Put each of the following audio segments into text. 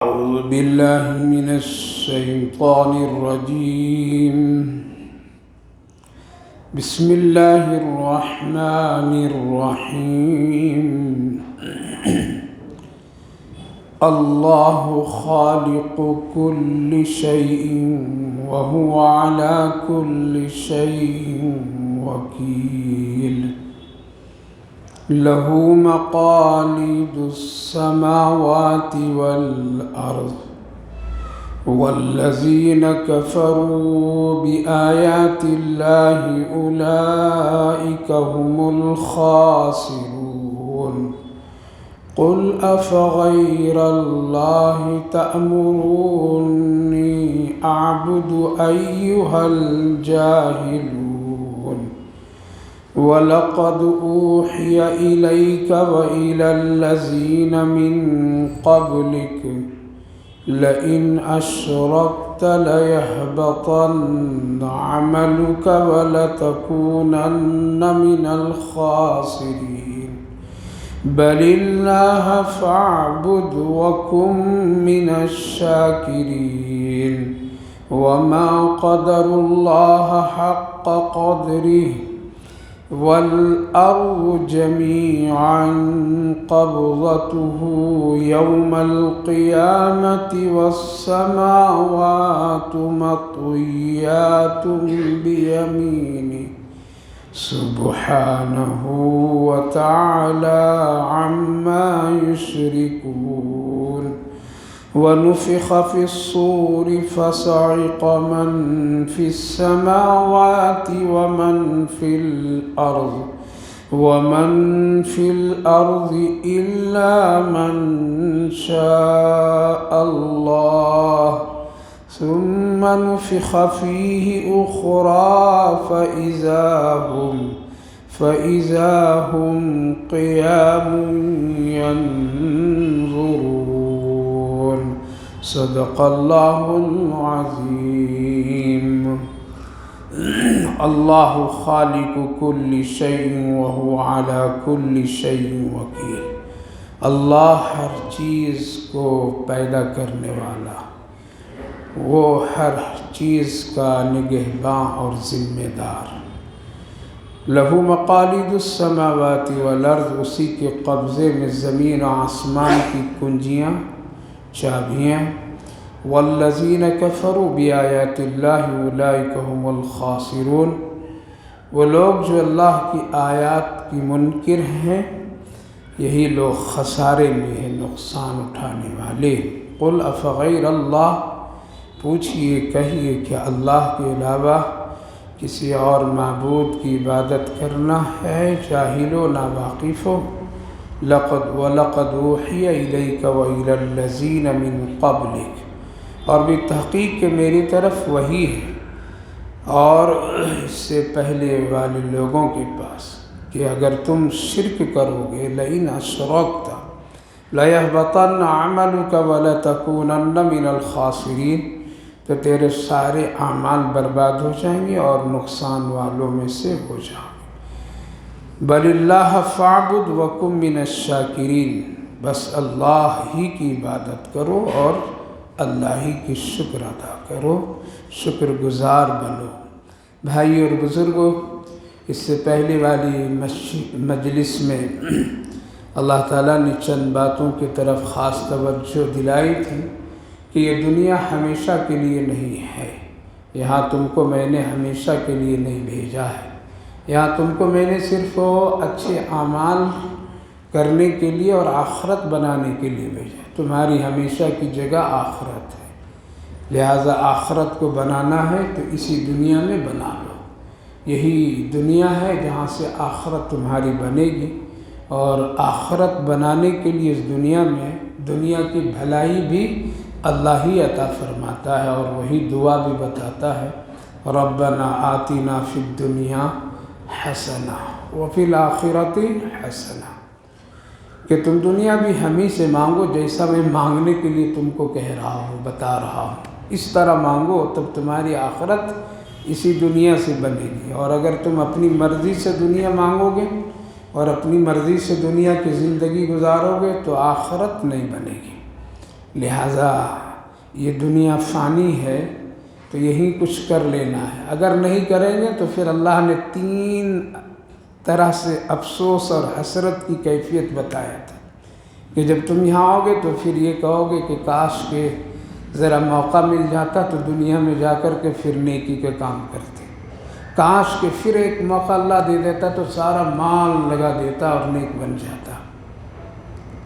أعوذ بالله من الشيطان الرجيم. بسم الله الرحمن الرحيم. الله خالق كل شيء وهو على كل شيء وكيل. له مقاليد السماوات والأرض والذين كفروا بآيات الله أولئك هم الخاسرون. قل أفغير الله تأمروني أعبد أيها الجاهلون. وَلَقَدْ أُوحِيَ إِلَيْكَ وَإِلَى الَّذِينَ مِنْ قَبْلِكَ لَئِنْ أَشْرَكْتَ لَيَحْبَطَنَّ عَمَلُكَ وَلَتَكُونَنَّ مِنَ الْخَاسِرِينَ. بَلِ اللَّهَ فَاعْبُدْ وَكُن مِّنَ الشَّاكِرِينَ. وَمَا قَدَرُوا اللَّهَ حَقَّ قَدْرِهِ وَالْأَرْضُ جَمِيعًا قَبْضَتُهُ يَوْمَ الْقِيَامَةِ وَالسَّمَاوَاتُ مَطْوِيَّاتٌ بِيَمِينِهِ سُبْحَانَهُ وَتَعَالَى عَمَّا يُشْرِكُونَ. وَنُفِخَ فِي الصُّورِ فَصَعِقَ مَن فِي السَّمَاوَاتِ وَمَن فِي الْأَرْضِ إِلَّا مَن شَاءَ اللَّهُ ثُمَّ نُفِخَ فِيهِ أُخْرَى فَإِذَا هُمْ قِيَامٌ يَنظُرُونَ. صدق اللہ العظیم. اللہ خالق کل شیء وهو على کل شیء وکیل. اللہ ہر چیز کو پیدا کرنے والا، وہ ہر چیز کا نگہباں اور ذمہ دار. لہو مقالید السماوات والارض، اسی کے قبضے میں زمین و آسمان کی کنجیاں، چابیاں. والذین کفروا بآیات اللہ اولئک هم الخاسرون، وہ لوگ جو اللہ کی آیات کی منکر ہیں یہی لوگ خسارے میں ہیں، نقصان اٹھانے والے. قل افغیر اللہ، پوچھئے کہیے کہ اللہ کے علاوہ کسی اور معبود کی عبادت کرنا ہے جاہل و ناواقف ہو. وَلَقَدْ أُوحِيَ إِلَيْكَ وَإِلَى الَّذِينَ مِنْ قَبْلِكَ، اور بھی تحقیق کہ میری طرف وحی ہے اور اس سے پہلے والے لوگوں کے پاس کہ اگر تم شرک کرو گے لئن اشرکت لَيَحْبَطَنَّ عَمَلُكَ وَلَتَكُونَنَّ مِنَ الْخَاسِرِينَ، تو تیرے سارے اعمال برباد ہو جائیں گے اور نقصان والوں میں سے ہو جاؤ گے. بل اللہ فاعبد وکن من الشاکرین، بس اللہ ہی کی عبادت کرو اور اللہ ہی کی شکر ادا کرو، شکر گزار بنو. بھائی اور بزرگوں، اس سے پہلے والی مجلس میں اللہ تعالیٰ نے چند باتوں کی طرف خاص توجہ دلائی تھی کہ یہ دنیا ہمیشہ کے لیے نہیں ہے. یہاں تم کو میں نے ہمیشہ کے لیے نہیں بھیجا ہے. یہاں تم کو میں نے صرف اچھے اعمال کرنے کے لیے اور آخرت بنانے کے لیے بھیجا. تمہاری ہمیشہ کی جگہ آخرت ہے، لہٰذا آخرت کو بنانا ہے تو اسی دنیا میں بنا لو. یہی دنیا ہے جہاں سے آخرت تمہاری بنے گی، اور آخرت بنانے کے لیے اس دنیا میں دنیا کی بھلائی بھی اللہ ہی عطا فرماتا ہے، اور وہی دعا بھی بتاتا ہے ربنا آتنا فی الدنیا حسنہ وفی الآخرۃ حسنہ، کہ تم دنیا بھی ہمیں سے مانگو جیسا میں مانگنے کے لیے تم کو کہہ رہا ہوں، بتا رہا ہوں. اس طرح مانگو تب تمہاری آخرت اسی دنیا سے بنے گی. اور اگر تم اپنی مرضی سے دنیا مانگو گے اور اپنی مرضی سے دنیا کی زندگی گزارو گے تو آخرت نہیں بنے گی. لہٰذا یہ دنیا فانی ہے تو یہیں کچھ کر لینا ہے، اگر نہیں کریں گے تو پھر اللہ نے 3 طرح سے افسوس اور حسرت کی کیفیت بتایا تھا کہ جب تم یہاں آؤ گے تو پھر یہ کہو گے کہ کاش کہ ذرا موقع مل جاتا تو دنیا میں جا کر کے پھر نیکی کے کام کرتے، کاش کہ پھر ایک موقع اللہ دے دیتا تو سارا مال لگا دیتا اور نیک بن جاتا۔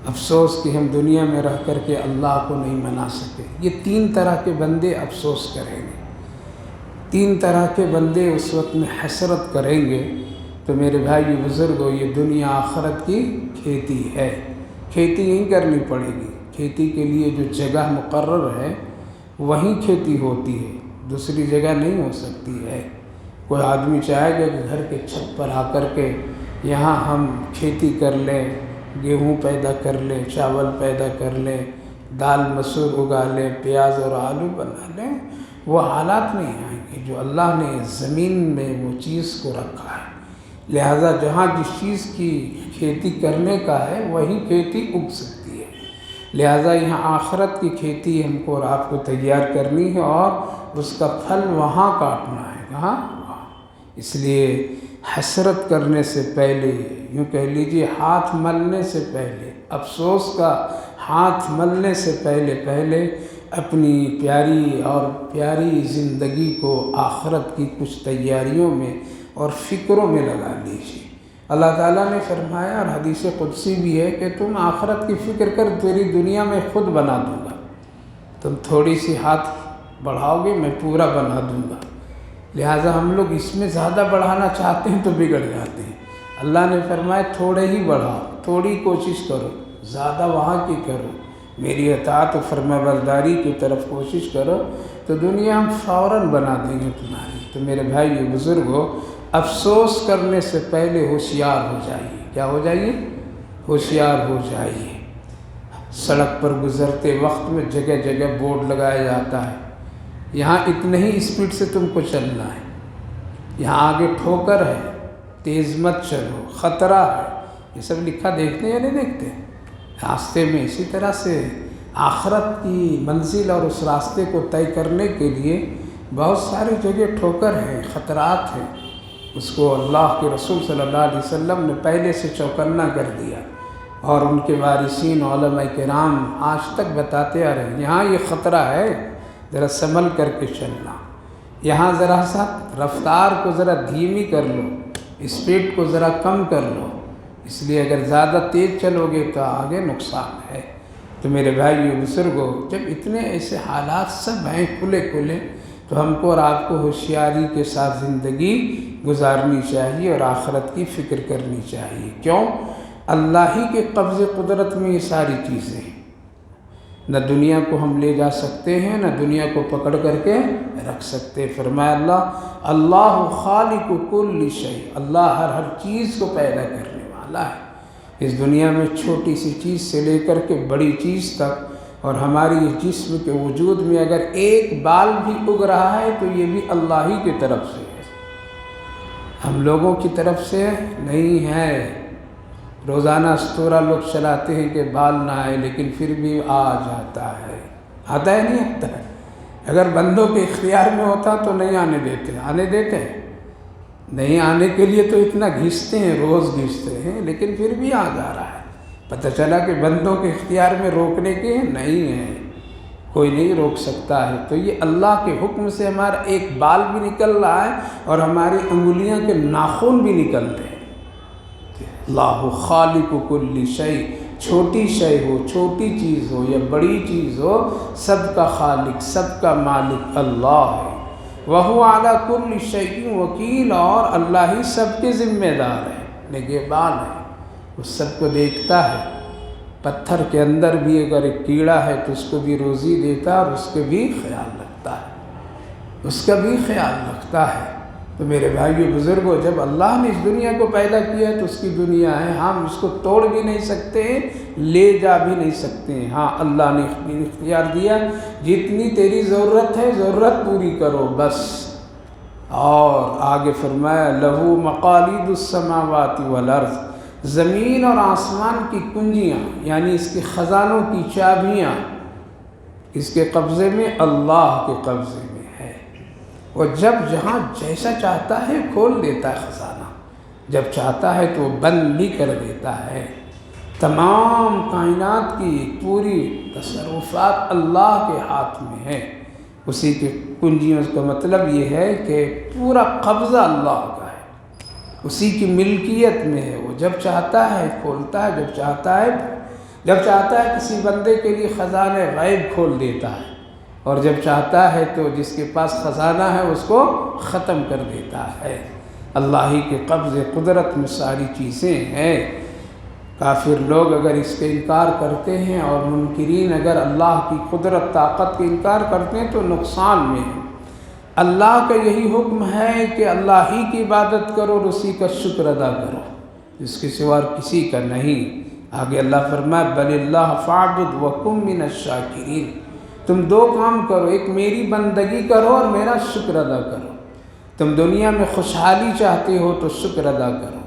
افسوس کہ ہم دنیا میں رہ کر کے اللہ کو نہیں منا سکے۔ یہ 3 طرح کے بندے افسوس کریں گے، 3 طرح کے بندے اس وقت میں حسرت کریں گے۔ تو میرے بھائی بزرگوں، یہ دنیا آخرت کی کھیتی ہے، کھیتی نہیں کرنی پڑے گی۔ کھیتی کے لیے جو جگہ مقرر ہے وہیں کھیتی ہوتی ہے، دوسری جگہ نہیں ہو سکتی ہے۔ کوئی آدمی چاہے گا کہ گھر کے چھت پر آ کر کے یہاں ہم کھیتی کر لیں، گیہوں پیدا کر لیں، چاول پیدا کر لیں، دال مسور اگا لیں، پیاز اور آلو بنا لیں، وہ حالات نہیں آئیں گے جو اللہ نے زمین میں وہ چیز کو رکھا ہے۔ لہٰذا جہاں جس چیز کی کھیتی کرنے کا ہے وہیں کھیتی اگ سکتی ہے۔ لہٰذا یہاں آخرت کی کھیتی ہم کو اور آپ کو تیار کرنی ہے اور اس کا پھل وہاں کاٹنا ہے۔ کہاں؟ وہاں۔ اس لیے حسرت کرنے سے پہلے، یوں کہہ لیجیے ہاتھ ملنے سے پہلے، افسوس کا ہاتھ ملنے سے پہلے اپنی پیاری زندگی کو آخرت کی کچھ تیاریوں میں اور فکروں میں لگا لیجیے۔ اللہ تعالیٰ نے فرمایا اور حدیث قدسی بھی ہے کہ تم آخرت کی فکر کر، تیری دنیا میں خود بنا دوں گا۔ تم تھوڑی سی ہاتھ بڑھاؤ گے، میں پورا بنا دوں گا۔ لہٰذا ہم لوگ اس میں زیادہ بڑھانا چاہتے ہیں تو بگڑ جاتے ہیں۔ اللہ نے فرمایا تھوڑے ہی بڑھاؤ، تھوڑی کوشش کرو، زیادہ وہاں کی کرو، میری اطاعت و فرما برداری کی طرف کوشش کرو تو دنیا ہم فوراً بنا دیں گے تمہاری۔ تو میرے بھائی بزرگوں، افسوس کرنے سے پہلے ہوشیار ہو جائیے۔ کیا ہو جائیے؟ ہوشیار ہو جائیے۔ سڑک پر گزرتے وقت میں جگہ جگہ بورڈ لگایا جاتا ہے، یہاں اتنے ہی اسپیڈ سے تم کو چلنا ہے، یہاں آگے ٹھوکر ہے، تیز مت چلو، خطرہ ہے، یہ سب لکھا دیکھتے ہیں یا نہیں دیکھتے راستے میں؟ اسی طرح سے آخرت کی منزل اور اس راستے کو طے کرنے کے لیے بہت ساری جگہ ٹھوکر ہیں، خطرات ہیں۔ اس کو اللہ کے رسول صلی اللہ علیہ وسلم نے پہلے سے چوکنا کر دیا اور ان کے وارثین علماء کرام آج تک بتاتے آ رہے ہیں یہاں یہ خطرہ ہے، ذرا سنبھل کر کے چلنا، یہاں ذرا سا رفتار کو ذرا دھیمی کر لو، اسپیڈ کو ذرا کم کر لو، اس لیے اگر زیادہ تیز چلو گے تو آگے نقصان ہے۔ تو میرے بھائی بزرگوں، جب اتنے ایسے حالات سب ہیں کھلے تو ہم کو اور آپ کو ہوشیاری کے ساتھ زندگی گزارنی چاہیے اور آخرت کی فکر کرنی چاہیے۔ کیوں؟ اللہ ہی کے قبض قدرت میں یہ ساری چیزیں ہیں، نہ دنیا کو ہم لے جا سکتے ہیں، نہ دنیا کو پکڑ کر کے رکھ سکتے۔ فرمایا اللہ خالق کل شیء، اللہ ہر چیز کو پیدا کرنے والا ہے۔ اس دنیا میں چھوٹی سی چیز سے لے کر کے بڑی چیز تک، اور ہماری اس جسم کے وجود میں اگر ایک بال بھی اگ رہا ہے تو یہ بھی اللہ ہی کی طرف سے ہے، ہم لوگوں کی طرف سے نہیں ہے۔ روزانہ استورا لوگ چلاتے ہیں کہ بال نہ آئے، لیکن پھر بھی آ جاتا ہے، آتا ہے نہیں آتا ہے؟ اگر بندوں کے اختیار میں ہوتا تو نہیں آنے دیتے، آنے دیتے ہیں؟ نہیں آنے کے لیے تو اتنا گھستے ہیں، روز گھستے ہیں، لیکن پھر بھی آ جا رہا ہے۔ پتہ چلا کہ بندوں کے اختیار میں روکنے کے نہیں ہے، کوئی نہیں روک سکتا ہے۔ تو یہ اللہ کے حکم سے ہمارا ایک بال بھی نکل رہا ہے اور ہماری انگلیاں کے ناخن بھی نکل رہے ہیں۔ اللہ خالق کل شیء، چھوٹی شے ہو، چھوٹی چیز ہو یا بڑی چیز ہو، سب کا خالق، سب کا مالک اللہ ہے۔ وَهُوَ عَلَى كُلِّ شَيْءٍ وَكِيلٌ، اور اللہ ہی سب کے ذمہ دار ہے، نگہبان ہے، وہ سب کو دیکھتا ہے۔ پتھر کے اندر بھی اگر ایک کیڑا ہے تو اس کو بھی روزی دیتا ہے اور اس کے بھی خیال رکھتا ہے، اس کا بھی خیال رکھتا ہے۔ تو میرے بھائیو بزرگوں، جب اللہ نے اس دنیا کو پیدا کیا ہے تو اس کی دنیا ہے، ہم اس کو توڑ بھی نہیں سکتے، لے جا بھی نہیں سکتے۔ ہاں، اللہ نے اختیار دیا، جتنی تیری ضرورت ہے ضرورت پوری کرو بس۔ اور آگے فرمایا لَهُ مَقَالِيدُ السَّمَاوَاتِ وَالْأَرْضِ، زمین اور آسمان کی کنجیاں، یعنی اس کے خزانوں کی چابیاں اس کے قبضے میں، اللہ کے قبضے میں ہے۔ وہ جب جہاں جیسا چاہتا ہے کھول دیتا ہے خزانہ، جب چاہتا ہے تو بند بھی کر دیتا ہے۔ تمام کائنات کی پوری تصرفات اللہ کے ہاتھ میں ہے، اسی کی کنجیوں کا مطلب یہ ہے کہ پورا قبضہ اللہ کا ہے، اسی کی ملکیت میں ہے۔ وہ جب چاہتا ہے کھولتا ہے، جب چاہتا ہے کسی بندے کے لیے خزانہ غیب کھول دیتا ہے، اور جب چاہتا ہے تو جس کے پاس خزانہ ہے اس کو ختم کر دیتا ہے۔ اللہ ہی کے قبض قدرت میں ساری چیزیں ہیں۔ کافر لوگ اگر اس کے انکار کرتے ہیں اور منکرین اگر اللہ کی قدرت طاقت کے انکار کرتے ہیں تو نقصان میں ہیں۔ اللہ کا یہی حکم ہے کہ اللہ ہی کی عبادت کرو اور اسی کا شکر ادا کرو، اس کے سوا کسی کا نہیں۔ آگے اللہ فرمائے بل اللہ فاعبد وکن من الشاکرین، تم دو کام کرو، ایک میری بندگی کرو اور میرا شکر ادا کرو۔ تم دنیا میں خوشحالی چاہتے ہو تو شکر ادا کرو،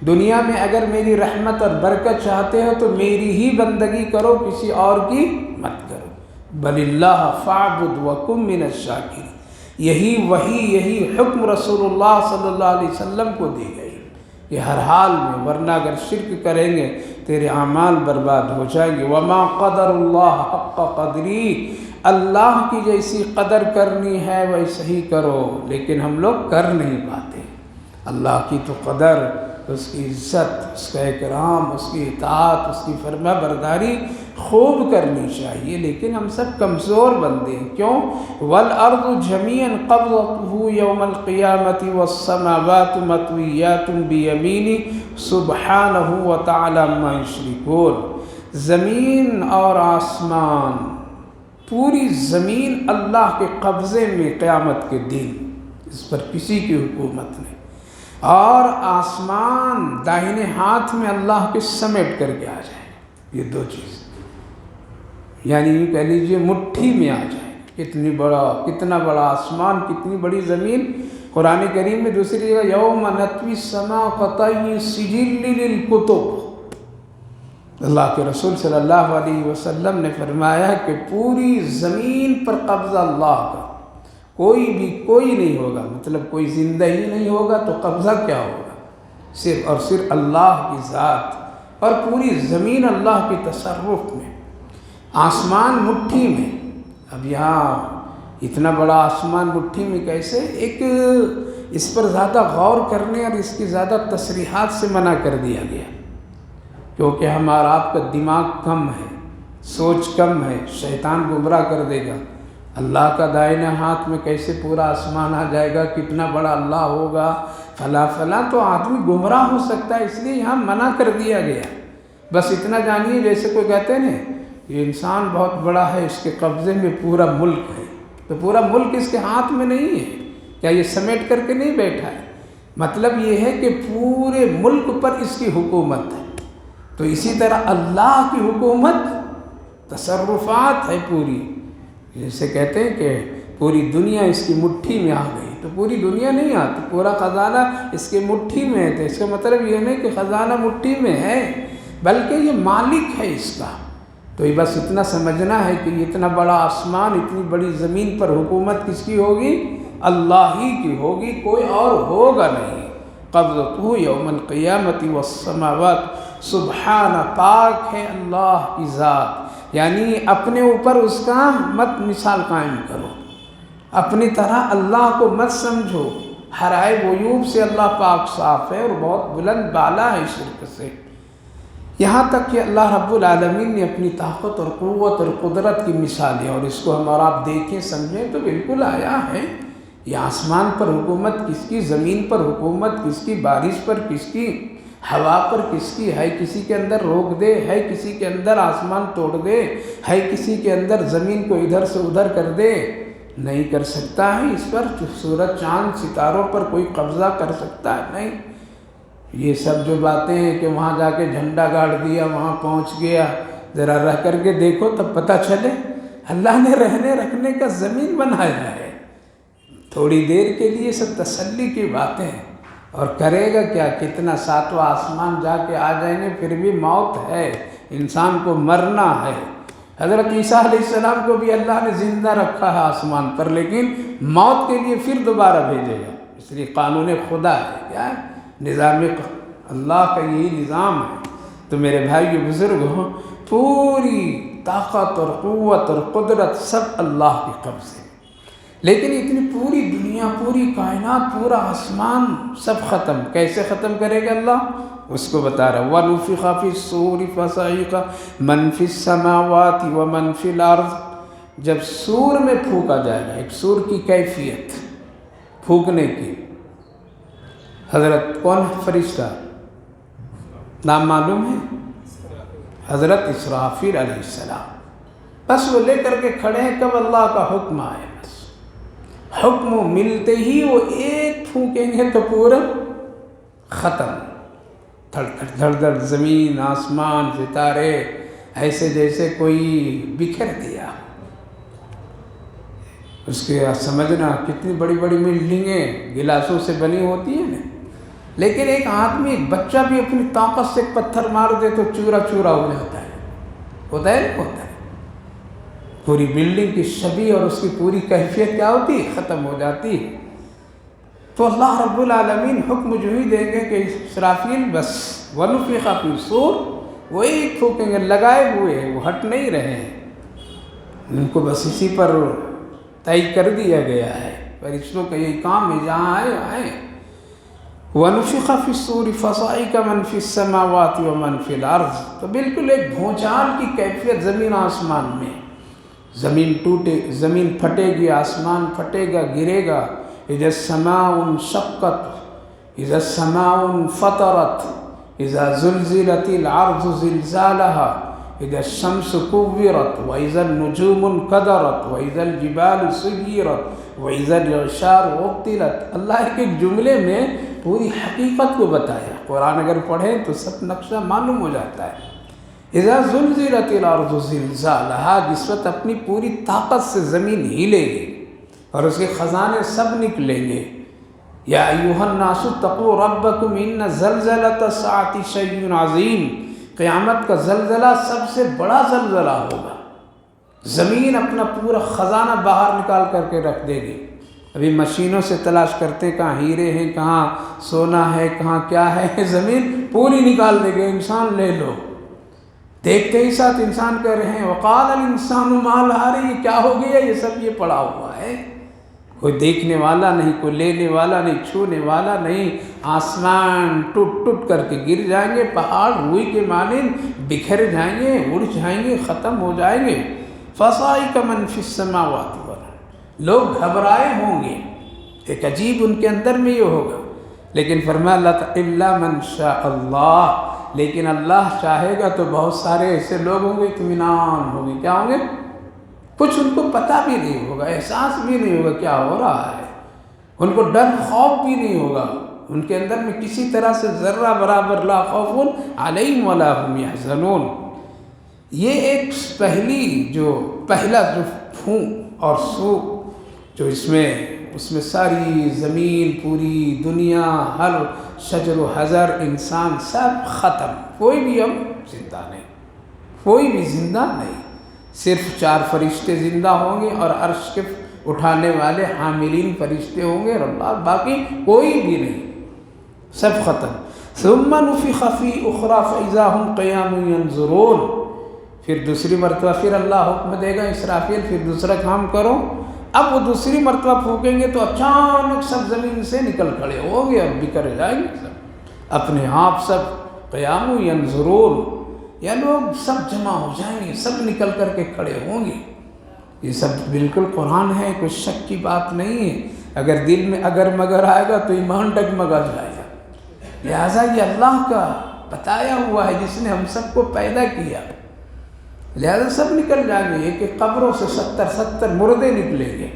دنیا میں اگر میری رحمت اور برکت چاہتے ہو تو میری ہی بندگی کرو، کسی اور کی مت کرو۔ بل اللہ فاعبد وکن من الشاکرین، یہی حکم رسول اللہ صلی اللہ علیہ وسلم کو دی گئی کہ ہر حال میں، ورنہ اگر شرک کریں گے تیرے اعمال برباد ہو جائیں گے۔ وما قدر اللہ حق قدری، اللہ کی جیسی قدر کرنی ہے ویسے ہی کرو، لیکن ہم لوگ کر نہیں پاتے۔ اللہ کی تو قدر، اس کی عزت، اس کا اکرام، اس کی اطاعت، اس کی فرما برداری خوب کرنی چاہیے، لیکن ہم سب کمزور بندے ہیں۔ کیوں؟ وَالْأَرْضُ جَمِيعًا قَبْضَتُهُ يَوْمَ الْقِيَامَةِ وَالسَّمَاوَاتُ مَطْوِيَّاتٌ بِيَمِينِهِ سُبْحَانَهُ وَتَعَالَى عَمَّا يُشْرِكُونَ۔ زمین اور آسمان، پوری زمین اللہ کے قبضے میں قیامت کے دن، اس پر کسی کی حکومت نہیں، اور آسمان داہنے ہاتھ میں اللہ کے سمیٹ کر کے آ جائے۔ یہ دو چیز، یعنی یہ کہہ لیجئے مٹھی میں آ جائے۔ کتنا بڑا آسمان، کتنی بڑی زمین۔ قرآن کریم میں دوسری جگہ یوم نطوی السماء کطی السجل للکتب، اللہ کے رسول صلی اللہ علیہ وسلم نے فرمایا کہ پوری زمین پر قبضہ اللہ کا، کوئی نہیں ہوگا، مطلب کوئی زندہ ہی نہیں ہوگا تو قبضہ کیا ہوگا؟ صرف اور صرف اللہ کی ذات، اور پوری زمین اللہ کے تصرف میں، آسمان مٹھی میں۔ اب یہاں اتنا بڑا آسمان مٹھی میں کیسے؟ ایک اس پر زیادہ غور کرنے اور اس کی زیادہ تصریحات سے منع کر دیا گیا، کیونکہ ہمارا آپ کا دماغ کم ہے، سوچ کم ہے، شیطان گمراہ کر دے گا۔ اللہ کا دائیں ہاتھ میں کیسے پورا آسمان آ جائے گا، کتنا بڑا اللہ ہوگا، فلاں تو آدمی گمراہ ہو سکتا ہے، اس لیے یہاں منع کر دیا گیا۔ بس اتنا جانیے، جیسے کوئی کہتے ہیں نا یہ انسان بہت بڑا ہے، اس کے قبضے میں پورا ملک ہے، تو پورا ملک اس کے ہاتھ میں نہیں ہے، کیا یہ سمیٹ کر کے نہیں بیٹھا ہے؟ مطلب یہ ہے کہ پورے ملک پر اس کی حکومت ہے۔ تو اسی طرح اللہ کی حکومت، تصرفات ہے پوری، جیسے کہتے ہیں کہ پوری دنیا اس کی مٹھی میں آ گئی، تو پوری دنیا نہیں آتی، پورا خزانہ اس کے مٹھی میں ہے، تو اس کا مطلب یہ نہیں کہ خزانہ مٹھی میں ہے، بلکہ یہ مالک ہے اس کا۔ تو یہ بس اتنا سمجھنا ہے کہ اتنا بڑا آسمان، اتنی بڑی زمین پر حکومت کس کی ہوگی؟ اللہ ہی کی ہوگی، کوئی اور ہوگا نہیں۔ قبضتہ یوم القیامت والسماوات، سبحان، پاک ہے اللہ کی ذات، یعنی اپنے اوپر اس کا مت مثال قائم کرو، اپنی طرح اللہ کو مت سمجھو، ہر عیب عیوب سے اللہ پاک صاف ہے اور بہت بلند بالا ہے شرک سے۔ یہاں تک کہ اللہ رب العالمین نے اپنی طاقت اور قوت اور قدرت کی مثالیں، اور اس کو ہم اور آپ دیکھیں سمجھیں تو بالکل آیا ہے۔ یہ آسمان پر حکومت کس کی، زمین پر حکومت کس کی، بارش پر کس کی، ہوا پر کس کی ہے؟ کسی کے اندر روک دے، ہے کسی کے اندر آسمان توڑ دے، ہے کسی کے اندر زمین کو ادھر سے ادھر کر دے؟ نہیں کر سکتا ہے۔ اس پر سورج چاند ستاروں پر کوئی قبضہ کر سکتا ہے؟ نہیں۔ یہ سب جو باتیں ہیں کہ وہاں جا کے جھنڈا گاڑ دیا، وہاں پہنچ گیا، ذرا رہ کر کے دیکھو تب پتہ چلے اللہ نے رہنے رکھنے کا زمین بنایا ہے۔ تھوڑی دیر کے لیے سب تسلی کی باتیں ہیں، اور کرے گا کیا؟ کتنا ساتواں آسمان جا کے آ جائیں گے، پھر بھی موت ہے، انسان کو مرنا ہے۔ حضرت عیسیٰ علیہ السلام کو بھی اللہ نے زندہ رکھا ہے آسمان پر، لیکن موت کے لیے پھر دوبارہ بھیجے گا، اس لیے قانون خدا ہے، کیا ہے؟ نظام اللہ کا یہی نظام ہے۔ تو میرے بھائی بزرگ ہوں، پوری طاقت اور قوت اور قدرت سب اللہ کے قبضے، لیکن اتنی پوری دنیا، پوری کائنات، پورا آسمان سب ختم کیسے ختم کرے گا اللہ؟ اس کو بتا رہا وَنُفِخَ فِي الصُّورِ فَصَعِقَ مَنْ فِي السَّمَاوَاتِ وَمَنْ فِي الْأَرْضِ۔ جب سور میں پھونکا جائے گا، ایک سور کی کیفیت پھونکنے کی، حضرت کون فرشتہ نام معلوم ہے؟ حضرت اسرافیل علیہ السلام، بس وہ لے کر کے کھڑے ہیں، کب اللہ کا حکم آئے، بس حکم ملتے ہی وہ ایک پھونکیں گے تو پورا ختم، دھڑ دھڑ دھڑ زمین آسمان ستارے ایسے جیسے کوئی بکھر دیا۔ اس کے سمجھنا کتنی بڑی بڑی بلڈنگیں گلاسوں سے بنی ہوتی ہیں نا، لیکن ایک آدمی، ایک بچہ بھی اپنی طاقت سے ایک پتھر مار دے تو چورا چورا ہو جاتا ہے، ہوتا ہے نہیں ہوتا ہے؟ پوری بلڈنگ کی شبیہ اور اس کی پوری کیفیت کیا ہوتی ہے؟ ختم ہو جاتی ہے۔ تو اللہ رب العالمین حکم جو ہی دیں گے کہ اسرافیل بس وَنُفِخَ فِي الصُّورِ، وہ ایک پھونکیں گے، لگائے ہوئے ہیں، وہ ہٹ نہیں رہے ہیں، ان کو بس اسی پر طے کر دیا گیا ہے، فرشتوں کا یہی کام ہے، جہاں آئے آئے۔ وَنُفِخَ فِي الصُّورِ فَصَعِقَ مَنْ فِي السَّمَاوَاتِ وَمَنْ فِي الْأَرْضِ، تو بالکل ایک بھونچال کی کیفیت زمین آسمان میں، زمین ٹوٹے، زمین پھٹے گی، آسمان پھٹے گا، گرے گا۔ اِذَا السَّمَاءُ انشَقَّتْ اِذَا السَّمَاءُ انفَطَرَتْ اِذَا زُلْزِلَتِ الْأَرْضُ زِلْزَالَهَا اِذَا الشَّمْسُ كُوِّرَتْ وَإِذَا النُّجُومُ انْكَدَرَتْ وَإِذَا الْجِبَالُ سُيِّرَتْ وَإِذَا الْعِشَارُ عُطِّلَتْ۔ اللہ ایک جملے میں پوری حقیقت کو بتایا، قرآن اگر پڑھیں تو سب نقشہ معلوم ہو جاتا ہے۔ اِذَا زُلْزِلَتِ الْأَرْضُ زِلْزَالَهَا، جس وقت اپنی پوری طاقت سے زمین ہلے گی اور اس کے خزانے سب نکلیں گے۔ یا ایھا الناس اتقوا ربکم ان زلزلۃ الساعۃ شیء عظیم، قیامت کا زلزلہ سب سے بڑا زلزلہ ہوگا، زمین اپنا پورا خزانہ باہر نکال کر کے رکھ دے گی۔ ابھی مشینوں سے تلاش کرتے کہاں ہیرے ہیں، کہاں سونا ہے، کہاں کیا ہے، زمین پوری نکال دے گی، انسان لے لو۔ دیکھتے ہی ساتھ انسان کہہ رہے ہیں وقال الانسان ما لہا، یہ کیا ہو گیا، یہ سب یہ پڑا ہوا ہے، کوئی دیکھنے والا نہیں، کوئی لینے والا نہیں، چھونے والا نہیں، آسمان ٹوٹ ٹوٹ کر کے گر جائیں گے، پہاڑ روئی کے مانند بکھر جائیں گے، اڑ جائیں گے، ختم ہو جائیں گے۔ فَصَعِقَ مَنْ فِي السَّمَاوَاتِ وَالْأَرْضِ، لوگ گھبرائے ہوں گے، ایک عجیب ان کے اندر میں یہ ہوگا، لیکن فرمایا اللہ اِلَّا مَنْ شَاءَ اللَّهُ، لیکن اللہ چاہے گا تو بہت سارے ایسے لوگ ہوں گے اطمینان ہوں گے، کیا ہوں گے؟ کچھ ان کو پتہ بھی نہیں ہوگا، احساس بھی نہیں ہوگا کیا ہو رہا ہے، ان کو ڈر خوف بھی نہیں ہوگا، ان کے اندر میں کسی طرح سے ذرہ برابر لا خوف علیہم ولا هم یحزنون۔ یہ ایک پہلا جو پھونک اور سو جو اس میں ساری زمین، پوری دنیا، ہر شجر و حجر، انسان سب ختم، کوئی بھی اب زندہ نہیں، کوئی بھی زندہ نہیں، صرف 4 فرشتے زندہ ہوں گے اور عرش کے اٹھانے والے حاملین فرشتے ہوں گے، اور اللہ، باقی کوئی بھی نہیں، سب ختم۔ ثم نفخ فی اخری فاذا هم قیام ینظرون، پھر دوسری مرتبہ پھر اللہ حکم دے گا اسرافیل پھر دوسرا کام کرو، اب وہ دوسری مرتبہ پھونکیں گے تو اچانک سب زمین سے نکل کھڑے ہوں گے اور بکھر جائیں گے سب اپنے آپ، سب قیام ینظرون، یا لوگ سب جمع ہو جائیں گے، سب نکل کر کے کھڑے ہوں گے۔ یہ سب بالکل قرآن ہے، کوئی شک کی بات نہیں ہے، اگر دل میں اگر مگر آئے گا تو ایمان ڈگمگا جائے گا، لہٰذا یہ اللہ کا بتایا ہوا ہے جس نے ہم سب کو پیدا کیا، لہذا سب نکل جائیں گے، ایک ایک قبروں سے 70 مردے نکلیں گے،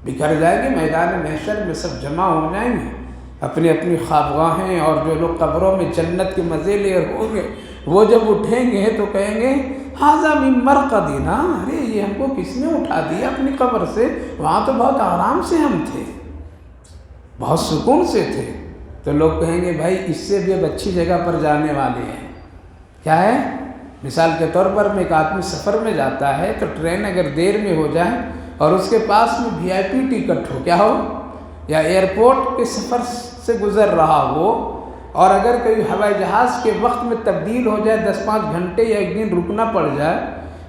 بکھر جائیں گے، میدان محشر میں سب جمع ہو جائیں گے، اپنی اپنی خوابگاہیں، اور جو لوگ قبروں میں جنت کے مزے لے ہوں گے وہ جب اٹھیں گے تو کہیں گے ھذا من مرقدنا، ارے یہ ہم کو کس نے اٹھا دیا اپنی قبر سے، وہاں تو بہت آرام سے ہم تھے، بہت سکون سے تھے۔ تو لوگ کہیں گے بھائی اس سے بھی اب اچھی جگہ پر جانے والے ہیں، کیا ہے؟ مثال کے طور پر میں ایک آدمی سفر میں جاتا ہے تو ٹرین اگر دیر میں ہو جائے اور اس کے پاس میں VIP ٹکٹ ہو، کیا ہو، یا ایئرپورٹ کے سفر سے گزر رہا ہو، اور اگر کوئی ہوائی جہاز کے وقت میں تبدیل ہو جائے، 10-5 گھنٹے یا ایک دن رکنا پڑ جائے،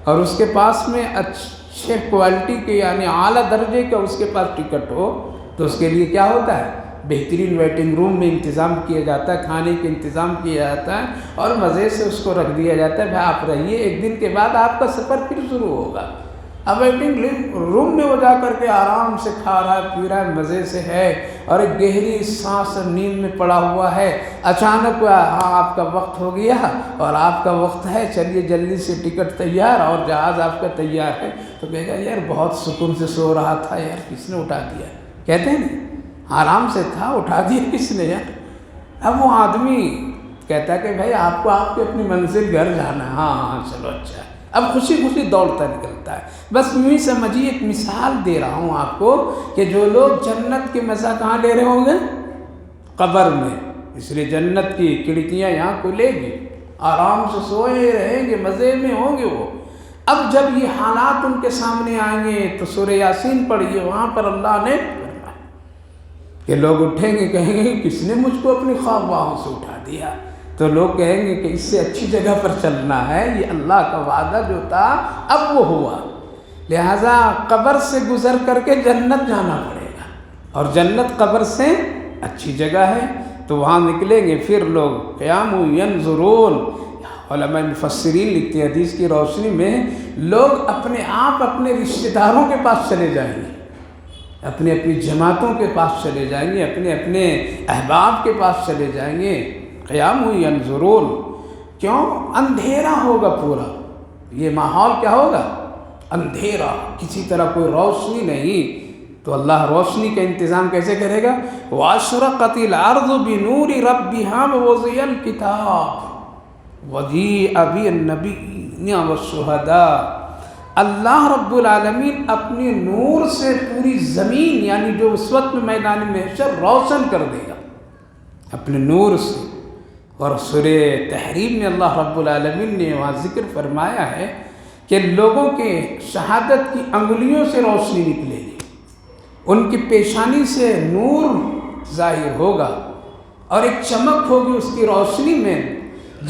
اور اس کے پاس میں اچھے کوالٹی کے یعنی اعلیٰ درجے کا اس کے پاس ٹکٹ ہو، تو اس کے لیے کیا ہوتا ہے، بہترین ویٹنگ روم میں انتظام کیا جاتا ہے، کھانے کے انتظام کیا جاتا ہے، اور مزے سے اس کو رکھ دیا جاتا ہے، بھائی آپ رہیے، ایک دن کے بعد آپ کا سفر پھر شروع ہوگا۔ اب ویٹنگ روم میں وہ جا کر کے آرام سے کھا رہا ہے، پی رہا ہے، مزے سے ہے، اور ایک گہری سانس نیند میں پڑا ہوا ہے، اچانک ہاں آپ کا وقت ہو گیا اور آپ کا وقت ہے، چلیے جلدی سے ٹکٹ تیار اور جہاز آپ کا تیار ہے، تو کہے گا یار بہت سکون سے سو رہا تھا یار، کس نے اٹھا دیا، کہتے ہیں نا، آرام سے تھا، اٹھا دیا کس نے یار۔ اب وہ آدمی کہتا ہے کہ بھائی آپ کو آپ کی اپنی منزل گھر جانا ہے، ہاں چلو اچھا ہے، اب خوشی خوشی دوڑتا نکلتا ہے۔ بس یوں ہی سمجھیے، ایک مثال دے رہا ہوں آپ کو کہ جو لوگ جنت کے مزہ کہاں لے رہے ہوں گے، قبر میں، اس لیے جنت کی کھڑکیاں یہاں کھلے گی، آرام سے سوئے رہیں گے، مزے میں ہوں گے وہ۔ اب جب یہ حالات ان کے سامنے آئیں گے تو سورہ یاسین پڑھیے، وہاں پر اللہ نے کہ لوگ اٹھیں گے، کہیں گے کس نے مجھ کو اپنی خواہوں سے اٹھا دیا، تو لوگ کہیں گے کہ اس سے اچھی جگہ پر چلنا ہے، یہ اللہ کا وعدہ جو تھا اب وہ ہوا، لہٰذا قبر سے گزر کر کے جنت جانا پڑے گا، اور جنت قبر سے اچھی جگہ ہے، تو وہاں نکلیں گے پھر لوگ قیام ینظرون، علماء مفسرین لکھتے ہیں حدیث کی روشنی میں، لوگ اپنے آپ اپنے رشتہ داروں کے پاس چلے جائیں گے، اپنے اپنی جماعتوں کے پاس چلے جائیں گے، اپنے اپنے احباب کے پاس چلے جائیں گے، قیام ینظرون، کیوں، اندھیرا ہوگا پورا، یہ ماحول کیا ہوگا، اندھیرا، کسی طرح کوئی روشنی نہیں، تو اللہ روشنی کا انتظام کیسے کرے گا، وَأَشْرَقَتِ الْأَرْضُ بِنُورِ رَبِّهَا وَوُضِعَ الْكِتَابُ وَجِيءَ بِالنَّبِيِّينَ وَالشُّهَدَاءِ، اللہ رب العالمین اپنے نور سے پوری زمین یعنی جو اس وقت میں میدان محشر روشن کر دے گا اپنے نور سے۔ اور سورہ تحریم میں اللہ رب العالمین نے وہاں ذکر فرمایا ہے کہ لوگوں کے شہادت کی انگلیوں سے روشنی نکلے گی، ان کی پیشانی سے نور ظاہر ہوگا، اور ایک چمک ہوگی اس کی روشنی میں،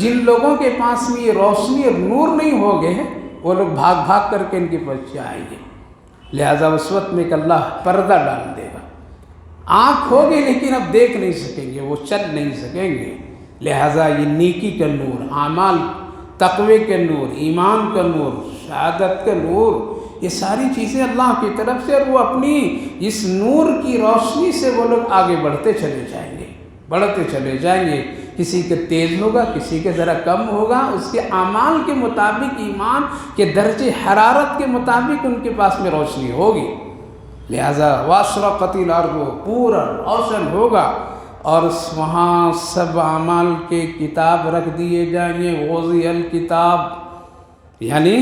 جن لوگوں کے پاس میں یہ روشنی اور نور نہیں ہوگے وہ لوگ بھاگ بھاگ کر کے ان کے پاس آئیں گے، لہٰذا اس وقت میں ایک اللہ پردہ ڈال دے گا، آنکھ ہوگی لیکن اب دیکھ نہیں سکیں گے، وہ چل نہیں سکیں گے، لہٰذا یہ نیکی کا نور، اعمال تقوی کے نور، ایمان کا نور، شہادت کا نور، یہ ساری چیزیں اللہ کی طرف سے، اور وہ اپنی اس نور کی روشنی سے وہ لوگ آگے بڑھتے چلے جائیں گے، بڑھتے چلے جائیں گے، کسی کے تیز ہوگا، کسی کے ذرا کم ہوگا، اس کے اعمال کے مطابق، ایمان کے درجے حرارت کے مطابق ان کے پاس میں روشنی ہوگی، لہذا وَأَشْرَقَتِ الْأَرْضُ، پورا روشن ہوگا، اور وہاں سب اعمال کے کتاب رکھ دیے جائیں گے، وَوُضِعَ الْكِتَابُ، یعنی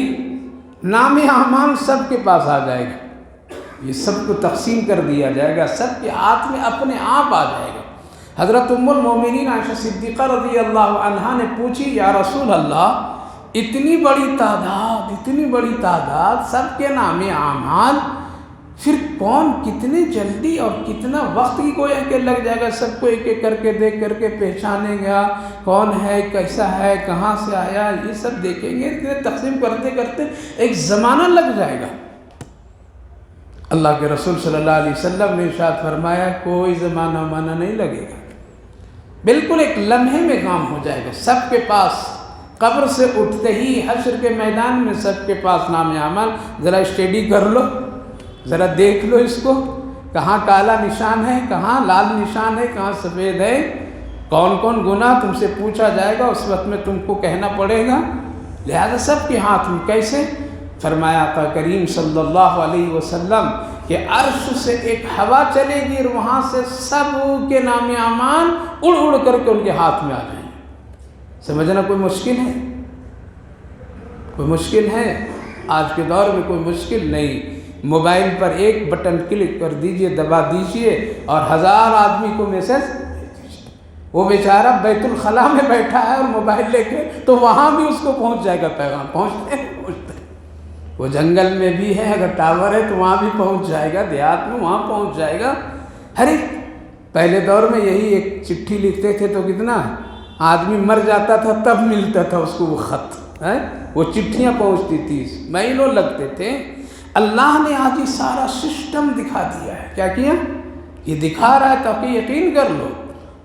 نام اعمال سب کے پاس آ جائے گا، یہ سب کو تقسیم کر دیا جائے گا، سب کے ہاتھ میں اپنے آپ آ جائے گا۔ حضرت ام المومنین عائشہ صدیقہ رضی اللہ عنہا نے پوچھی، یا رسول اللہ، اتنی بڑی تعداد سب کے نام اعمال، پھر کون کتنے جلدی اور کتنا وقت کی گویا کہ لگ جائے گا سب کو ایک ایک کر کے دیکھ کر کے پہچانے گا، کون ہے، کیسا ہے، کہاں سے آیا، یہ سب دیکھیں گے، اتنے تقسیم کرتے کرتے ایک زمانہ لگ جائے گا۔ اللہ کے رسول صلی اللہ علیہ وسلم نے ارشاد فرمایا، کوئی زمانہ مانا نہیں لگے گا، بالکل ایک لمحے میں کام ہو جائے گا، سب کے پاس قبر سے اٹھتے ہی حشر کے میدان میں سب کے پاس نام اعمال، ذرا اسٹڈی کر لو، ذرا دیکھ لو اس کو، کہاں کالا نشان ہے، کہاں لال نشان ہے، کہاں سفید ہے، کون کون گناہ تم سے پوچھا جائے گا، اس وقت میں تم کو کہنا پڑے گا، لہذا سب کے ہاتھ میں کیسے، فرمایا آقا کریم صلی اللہ علیہ وسلم کہ عرش سے ایک ہوا چلے گی اور وہاں سے سب کے نام اعمال اڑ اڑ کر کے ان کے ہاتھ میں آ جائیں گے۔ سمجھنا کوئی مشکل ہے؟ کوئی مشکل ہے؟ آج کے دور میں کوئی مشکل نہیں، موبائل پر ایک بٹن کلک کر دیجئے، دبا دیجئے، اور 1000 آدمی کو میسج، وہ بیچارہ بیت الخلاء میں بیٹھا ہے اور موبائل لے کے، تو وہاں بھی اس کو پہنچ جائے گا پیغام، پہنچتے وہ جنگل میں بھی ہے، اگر ٹاور ہے تو وہاں بھی پہنچ جائے گا، دیہات میں وہاں پہنچ جائے گا۔ ہر ایک پہلے دور میں یہی ایک چٹھی لکھتے تھے تو کتنا آدمی مر جاتا تھا تب ملتا تھا اس کو وہ خط، وہ چٹھیاں پہنچتی تھی، مہینوں لگتے تھے۔ اللہ نے آج یہ سارا سسٹم دکھا دیا ہے۔ کیا کیا؟ یہ دکھا رہا ہے تاکہ یقین کر لو۔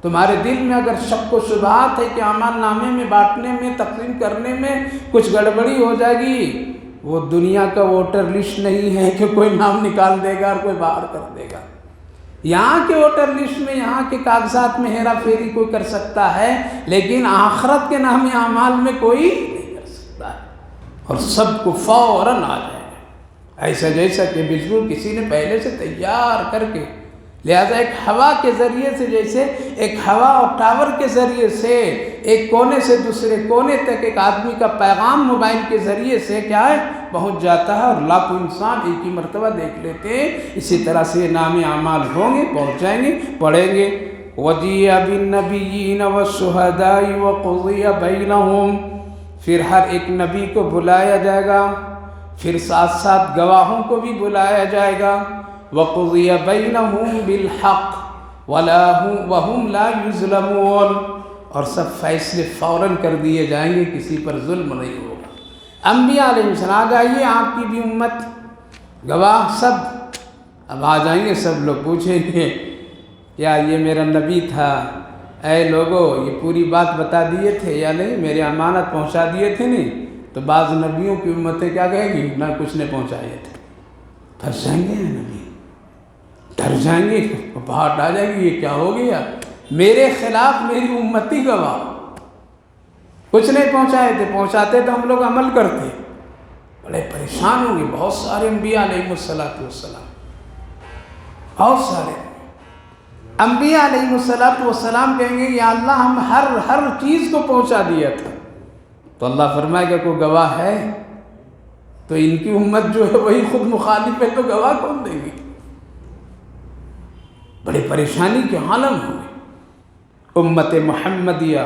تمہارے دل میں اگر شک و شبہات ہے کہ اعمال نامے میں بانٹنے میں تقسیم کرنے میں کچھ گڑبڑی ہو جائے گی، وہ دنیا کا ووٹر لسٹ نہیں ہے کہ کوئی نام نکال دے گا اور کوئی باہر کر دے گا۔ یہاں کے ووٹر لسٹ میں، یہاں کے کاغذات میں ہیرا پھیری کوئی کر سکتا ہے، لیکن آخرت کے نام اعمال میں کوئی نہیں کر سکتا ہے، اور سب کو فوراً آ جائے گا، ایسا جیسا کہ بالکل کسی نے پہلے سے تیار کر کے۔ لہذا ایک ہوا کے ذریعے سے، جیسے ایک ہوا اور ٹاور کے ذریعے سے ایک کونے سے دوسرے کونے تک ایک آدمی کا پیغام موبائل کے ذریعے سے کیا ہے پہنچ جاتا ہے، اور لاکھوں انسان ایک ہی مرتبہ دیکھ لیتے ہیں۔ اسی طرح سے نام اعمال ہوں گے، پہنچ جائیں گے، پڑھیں گے۔ وَجِيءَ بِالنَّبِيِّينَ وَالشُّهَدَاءِ وَقُضِيَ بَيْنَهُمْ، پھر ہر ایک نبی کو بلایا جائے گا، پھر ساتھ ساتھ گواہوں کو بھی بلایا جائے گا۔ وَقُضِيَ بَيْنَهُمْ بِالْحَقِّ وَهُمْ لَا يُظْلَمُونَ، اور سب فیصلے فوراً کر دیے جائیں گے، کسی پر ظلم نہیں ہوگا۔ انبیاء علیہ السلام، آ جائیے آپ کی بھی امت، گواہ سب اب آ جائیں گے، سب لوگ پوچھیں گے کیا یہ میرا نبی تھا؟ اے لوگو، یہ پوری بات بتا دیے تھے یا نہیں؟ میرے امانت پہنچا دیے تھے نہیں؟ تو بعض نبیوں کی امتیں کیا کہے گی؟ نہ کچھ نے پہنچائے تھے۔ پھنس جائیں گے نبی، ڈر جائیں گے، بہت آ جائے گی، یہ کیا ہو گیا؟ میرے خلاف میری امتی گواہ، کچھ نہیں پہنچائے تھے، پہنچاتے تو ہم لوگ عمل کرتے، بڑے پریشان ہوں گے۔ بہت سارے انبیاء علیہ السلام، بہت سارے انبیاء علیہ السلام کہیں گے یا اللہ ہم ہر چیز کو پہنچا دیا تھا، تو اللہ فرمائے گا کوئی گواہ ہے؟ تو ان کی امت جو ہے وہی خود مخالف ہے، تو گواہ کون دیں گے؟ بڑی پریشانی کے عالم ہوئے۔ امت محمدیہ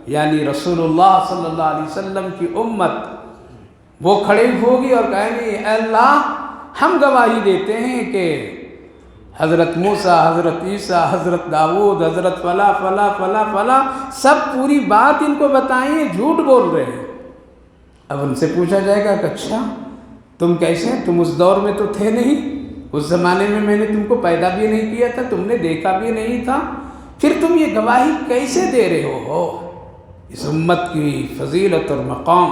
یعنی رسول اللہ صلی اللہ علیہ وسلم کی امت وہ کھڑی ہوگی اور کہیں گے اے اللہ ہم گواہی دیتے ہیں کہ حضرت موسیٰ، حضرت عیسیٰ، حضرت داؤد، حضرت فلاں فلاں فلاں فلاں سب پوری بات ان کو بتائیں، جھوٹ بول رہے ہیں۔ اب ان سے پوچھا جائے گا کہ اچھا تم کیسے ہیں؟ تم اس دور میں تو تھے نہیں، اس زمانے میں نے تم کو پیدا بھی نہیں کیا تھا، تم نے دیکھا بھی نہیں تھا، پھر تم یہ گواہی کیسے دے رہے ہو؟ اس امت کی فضیلت اور مقام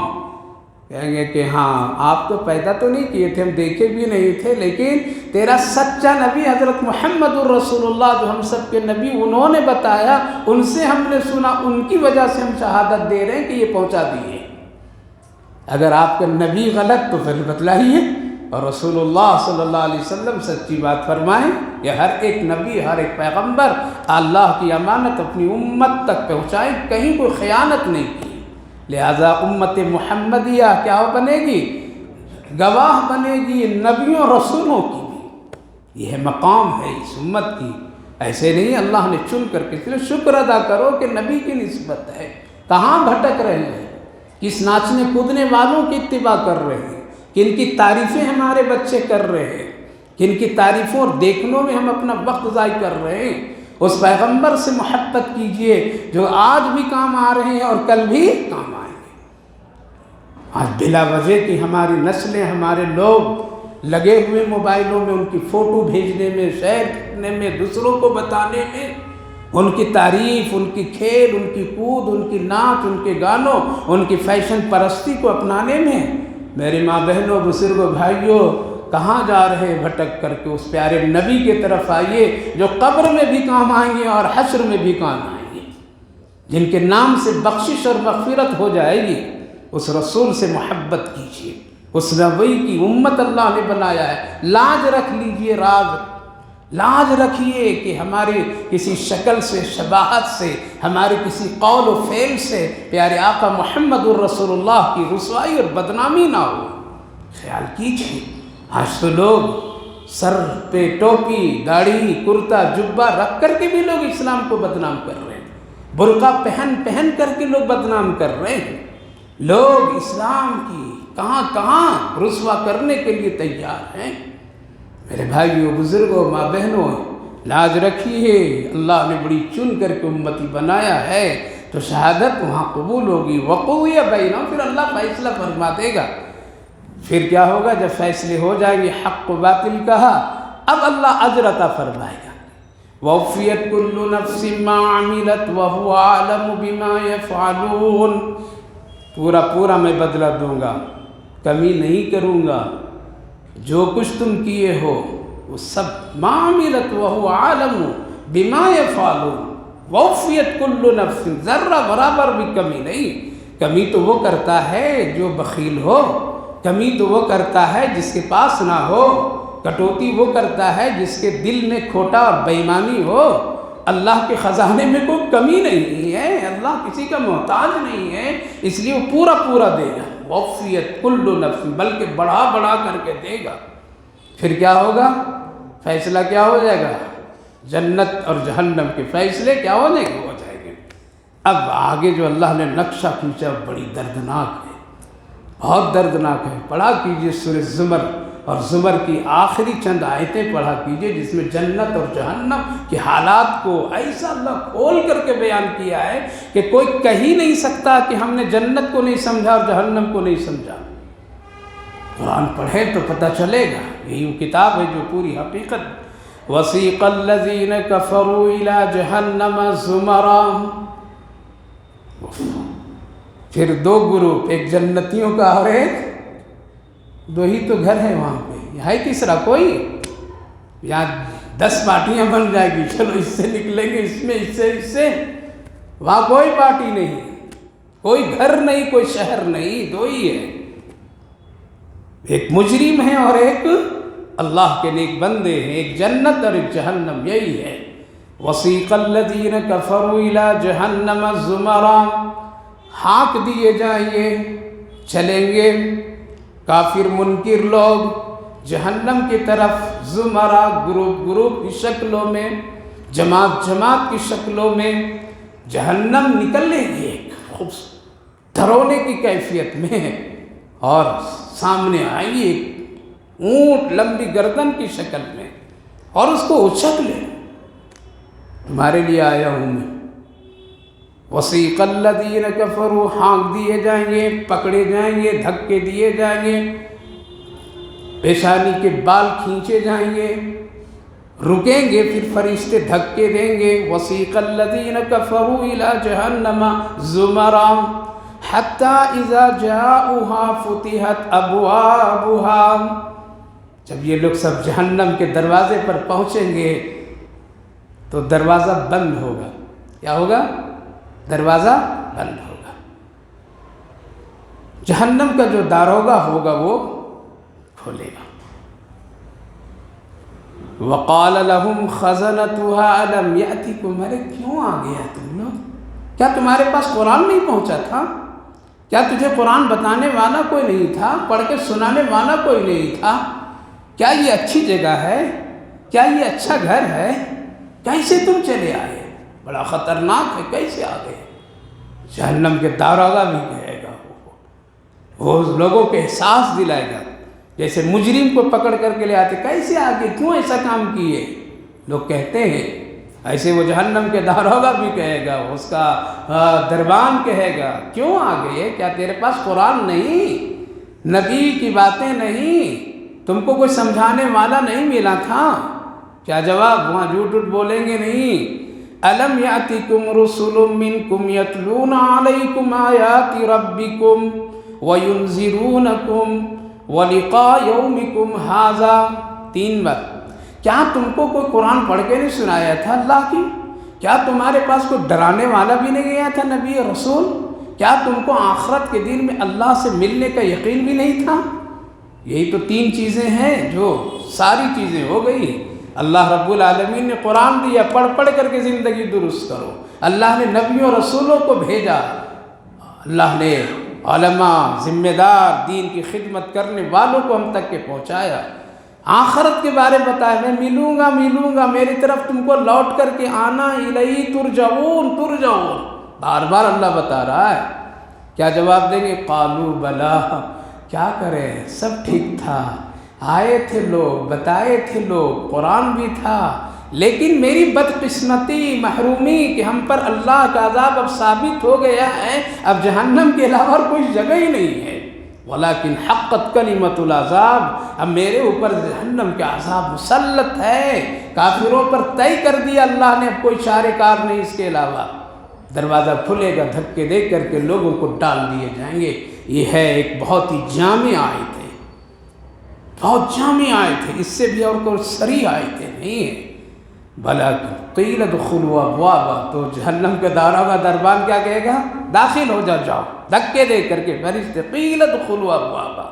کہیں گے کہ ہاں آپ تو پیدا تو نہیں کیے تھے، ہم دیکھے بھی نہیں تھے، لیکن تیرا سچا نبی حضرت محمد الرسول اللہ جو ہم سب کے نبی، انہوں نے بتایا، ان سے ہم نے سنا، ان کی وجہ سے ہم شہادت دے رہے ہیں کہ یہ پہنچا دیے۔ اگر آپ کا نبی غلط تو پھر بتلائیے، اور رسول اللہ صلی اللہ علیہ وسلم سچی بات فرمائیں کہ ہر ایک نبی، ہر ایک پیغمبر اللہ کی امانت اپنی امت تک پہنچائیں، کہیں کوئی خیانت نہیں کی۔ لہذا امت محمدیہ کیا بنے گی؟ گواہ بنے گی نبیوں رسولوں کی بھی۔ یہ مقام ہے اس امت کی، ایسے نہیں اللہ نے چن کر کے، اس لیے شکر ادا کرو کہ نبی کی نسبت ہے۔ کہاں بھٹک رہے ہیں؟ کس ناچنے کودنے والوں کی اتباع کر رہے ہیں؟ کن کی تعریفیں ہمارے بچے کر رہے ہیں؟ کن کی تعریفوں اور دیکھنوں میں ہم اپنا وقت ضائع کر رہے ہیں؟ اس پیغمبر سے محبت کیجئے جو آج بھی کام آ رہے ہیں اور کل بھی کام آئیں گے۔ آج بلا وجہ کی ہماری نسلیں، ہمارے لوگ لگے ہوئے موبائلوں میں، ان کی فوٹو بھیجنے میں، شیئر کرنے میں، دوسروں کو بتانے میں، ان کی تعریف، ان کی کھیل، ان کی کود، ان کی ناچ، ان کے گانوں، ان کی فیشن پرستی کو اپنانے میں۔ میری ماں بہنوں، بزرگوں، بھائیوں، کہاں جا رہے بھٹک کر کے؟ اس پیارے نبی کی طرف آئیے جو قبر میں بھی کام آئیں گے اور حشر میں بھی کام آئیں گے، جن کے نام سے بخشش اور مغفرت ہو جائے گی۔ اس رسول سے محبت کیجیے، اس نبی کی امت اللہ نے بنایا ہے۔ لاج رکھ لیجئے، لاج رکھیے کہ ہماری کسی شکل سے، شباہت سے، ہمارے کسی قول و فعل سے پیارے آقا محمد الرسول اللہ کی رسوائی اور بدنامی نہ ہو۔ خیال کیجیے، آج تو لوگ سر پہ ٹوپی، داڑھی، کرتا، جبہ رکھ کر کے بھی لوگ اسلام کو بدنام کر رہے ہیں۔ برقع پہن پہن کر کے لوگ بدنام کر رہے ہیں، لوگ اسلام کی کہاں کہاں رسوا کرنے کے لیے تیار ہیں۔ میرے بھائیوں، بزرگوں، ماں بہنوں، لاج رکھیے، اللہ نے بڑی چن کر کے امتی بنایا ہے تو شہادت وہاں قبول ہوگی۔ وقضی بینہم، پھر اللہ فیصلہ فرما دے گا۔ پھر کیا ہوگا؟ جب فیصلے ہو جائیں گے حق و باطل کہا، اب اللہ اجر عطا فرمائے گا۔ وَوَفِّيَتْ كُلُّ نَفْسٍ مَّا عَمِلَتْ وَهُوَ أَعْلَمُ بِمَا يَفْعَلُونَ، پورا میں بدلہ دوں گا، کمی نہیں کروں گا، جو کچھ تم کیے ہو وہ سب مَا عَمِلَتْ وَهُوَ أَعْلَمُ بِمَا يَفْعَلُونَ۔ وَوَفِّيَتْ كُلُّ نَفْسٍ، ذرہ برابر بھی کمی نہیں۔ کمی تو وہ کرتا ہے جو بخیل ہو، کمی تو وہ کرتا ہے جس کے پاس نہ ہو، کٹوتی وہ کرتا ہے جس کے دل میں کھوٹا اور بےایمانی ہو۔ اللہ کے خزانے میں کوئی کمی نہیں ہے، اللہ کسی کا محتاج نہیں ہے، اس لیے وہ پورا دے گا۔ وَوَفِّيَتْ كُلُّ نَفْسٍ، بلکہ بڑھا کر کے دے گا۔ پھر کیا ہوگا؟ فیصلہ کیا ہو جائے گا؟ جنت اور جہنم کے فیصلے کیا ہو جائیں گے۔ اب آگے جو اللہ نے نقشہ کھینچا بڑی دردناک ہے، بہت دردناک ہے۔ پڑھا کیجئے سورہ زمر، اور زمر کی آخری چند آیتیں پڑھا کیجئے جس میں جنت اور جہنم کے حالات کو ایسا اللہ کھول کر کے بیان کیا ہے کہ کوئی کہہ ہی نہیں سکتا کہ ہم نے جنت کو نہیں سمجھا اور جہنم کو نہیں سمجھا۔ قرآن پڑھیں تو پتہ چلے گا، یہی وہ کتاب ہے جو پوری حقیقت۔ وَسِيقَ الَّذِينَ كَفَرُوا إِلَى جَهَنَّمَ زُمَرًا، پھر دو گروپ، ایک جنتیوں کا اور ایک، دو ہی تو گھر ہے وہاں پہ، یہاں تیسرا کوئی؟ یہاں 10 پارٹیاں بن جائے گی، چلو اس سے نکلیں گے، اس سے وہاں کوئی پارٹی نہیں، کوئی گھر نہیں، کوئی شہر نہیں، دو ہی ہے، ایک مجرم ہے اور ایک اللہ کے نیک بندے ہیں، ایک جنت اور ایک جہنم، یہی ہے۔ وَسِيقَ الَّذِينَ كَفَرُوا إِلَى جَهَنَّمَ زُمَرًا، ہانک دیے جائیں گے، چلیں گے کافر منکر لوگ جہنم کی طرف، زمرہ، گروپ کی شکلوں میں، جماعت کی شکلوں میں جہنم نکلے گی ایک دھرونے کی کیفیت میں، اور سامنے آئی ایک اونٹ لمبی گردن کی شکل میں، اور اس کو اچک لے، تمہارے لیے آیا ہوں میں۔ وَسِيقَ الَّذِينَ كَفَرُوا، ہانک دیے جائیں گے، پکڑے جائیں گے، دھکے دیے جائیں گے، پیشانی کے بال کھینچے جائیں گے، رکیں گے، پھر فرشتے دھکے دیں گے۔ وَسِيقَ الَّذِينَ كَفَرُوا إِلَى جَهَنَّمَ زُمَرًا حَتَّى إِذَا جَاءُوهَا فُتِحَتْ أَبْوَابُهَا، جب یہ لوگ سب جہنم کے دروازے پر پہنچیں گے تو دروازہ بند ہوگا۔ کیا ہوگا؟ دروازہ بند ہوگا۔ جہنم کا جو داروغہ ہوگا وہ کھولے گا۔ وَقَالَ لَهُمْ خَزَنَتُهَا أَلَمْ يَأْتِكُمْ، ارے کیوں آ گیا تم لوگ؟ کیا تمہارے پاس قرآن نہیں پہنچا تھا؟ کیا تجھے قرآن بتانے والا کوئی نہیں تھا؟ پڑھ کے سنانے والا کوئی نہیں تھا؟ کیا یہ اچھی جگہ ہے؟ کیا یہ اچھا گھر ہے؟ کیسے تم چلے آئے؟ بڑا خطرناک ہے، کیسے آ گئے؟ جہنم کے داروغہ بھی کہے گا، وہ لوگوں کے احساس دلائے گا، جیسے مجرم کو پکڑ کر کے لے آتے، کیسے آگے، کیوں ایسا کام کیے؟ لوگ کہتے ہیں، ایسے وہ جہنم کے داروغہ بھی کہے گا، اس کا دربان کہے گا، کیوں آ گئے؟ کیا تیرے پاس قرآن نہیں؟ نبی کی باتیں نہیں؟ تم کو کوئی سمجھانے والا نہیں ملا تھا؟ کیا جواب؟ وہاں جھوٹ بولیں گے نہیں۔ أَلَمْ يَأْتِكُمْ رُسُلٌ مِّنْكُمْ يَتْلُونَ عَلَيْكُمْ آيَاتِ رَبِّكُمْ وَيُنذِرُونَكُمْ وَلِقَاءَ يَوْمِكُمْ هَٰذَا، 3 بار۔ کیا تم کو کوئی قرآن پڑھ کے نہیں سنایا تھا اللہ کی؟ کیا تمہارے پاس کوئی ڈرانے والا بھی نہیں گیا تھا نبی رسول؟ کیا تم کو آخرت کے دن میں اللہ سے ملنے کا یقین بھی نہیں تھا؟ یہی تو 3 چیزیں ہیں جو ساری چیزیں ہو گئی۔ اللہ رب العالمین نے قرآن دیا، پڑھ کر کے زندگی درست کرو۔ اللہ نے نبیوں رسولوں کو بھیجا، اللہ نے علماء، ذمہ دار، دین کی خدمت کرنے والوں کو ہم تک کے پہنچایا۔ آخرت کے بارے بتایا، میں ملوں گا، میری طرف تم کو لوٹ کر کے آنا، الیہ ترجعون، بار بار اللہ بتا رہا ہے۔ کیا جواب دیں گے؟ قالوا بلا، کیا کریں، سب ٹھیک تھا، آئے تھے لوگ، بتائے تھے لوگ، قرآن بھی تھا، لیکن میری بدقسمتی، محرومی کہ ہم پر اللہ کا عذاب اب ثابت ہو گیا ہے، اب جہنم کے علاوہ اور کوئی جگہ ہی نہیں ہے۔ ولیکن حقت کلمۃ العذاب، اب میرے اوپر جہنم کا عذاب مسلط ہے، کافروں پر طے کر دیا اللہ نے، اب کوئی چارہ کار نہیں اس کے علاوہ۔ دروازہ کھلے گا، دھکے دے کر کے لوگوں کو ڈال دیے جائیں گے۔ یہ ہے ایک بہت ہی جامع آیت ہے، بہت جامع آیت ہے، اس سے بھی اور کوئی صریح آیتیں نہیں ہیں۔ بھلا قیل ادخلوا ابوابا، تو جہنم کے داروغہ دربان کیا کہے گا؟ داخل ہو جاؤ، دھکے دے کر کے فرشتے، قیل ادخلوا ابوابا،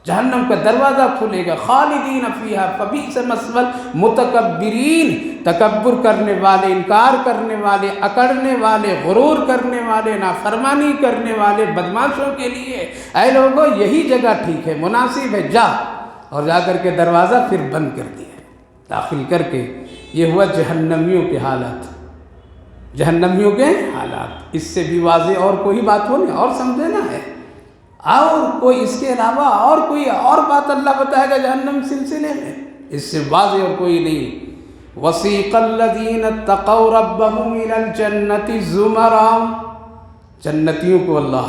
جہنم کا دروازہ کھلے گا، خالدین فیہا فبئس مثوی المتکبرین، تکبر کرنے والے، انکار کرنے والے، اکڑنے والے، غرور کرنے والے، نافرمانی کرنے والے بدماشوں کے لیے اے لوگوں یہی جگہ ٹھیک ہے، مناسب ہے، جا، اور جا کر کے دروازہ پھر بند کر دیا، داخل کر کے۔ یہ ہوا جہنمیوں کے حالات، جہنمیوں کے حالات۔ اس سے بھی واضح اور کوئی بات ہو نہیں، اور سمجھنا ہے، اور کوئی اس کے علاوہ اور کوئی اور بات اللہ بتائے گا جہنم سلسلے میں، اس سے واضح اور کوئی نہیں۔ وَسِيقَ الَّذِينَ اتَّقَوْا رَبَّهُمْ إِلَى الْجَنَّةِ زُمَرًا، جنتیوں کو اللہ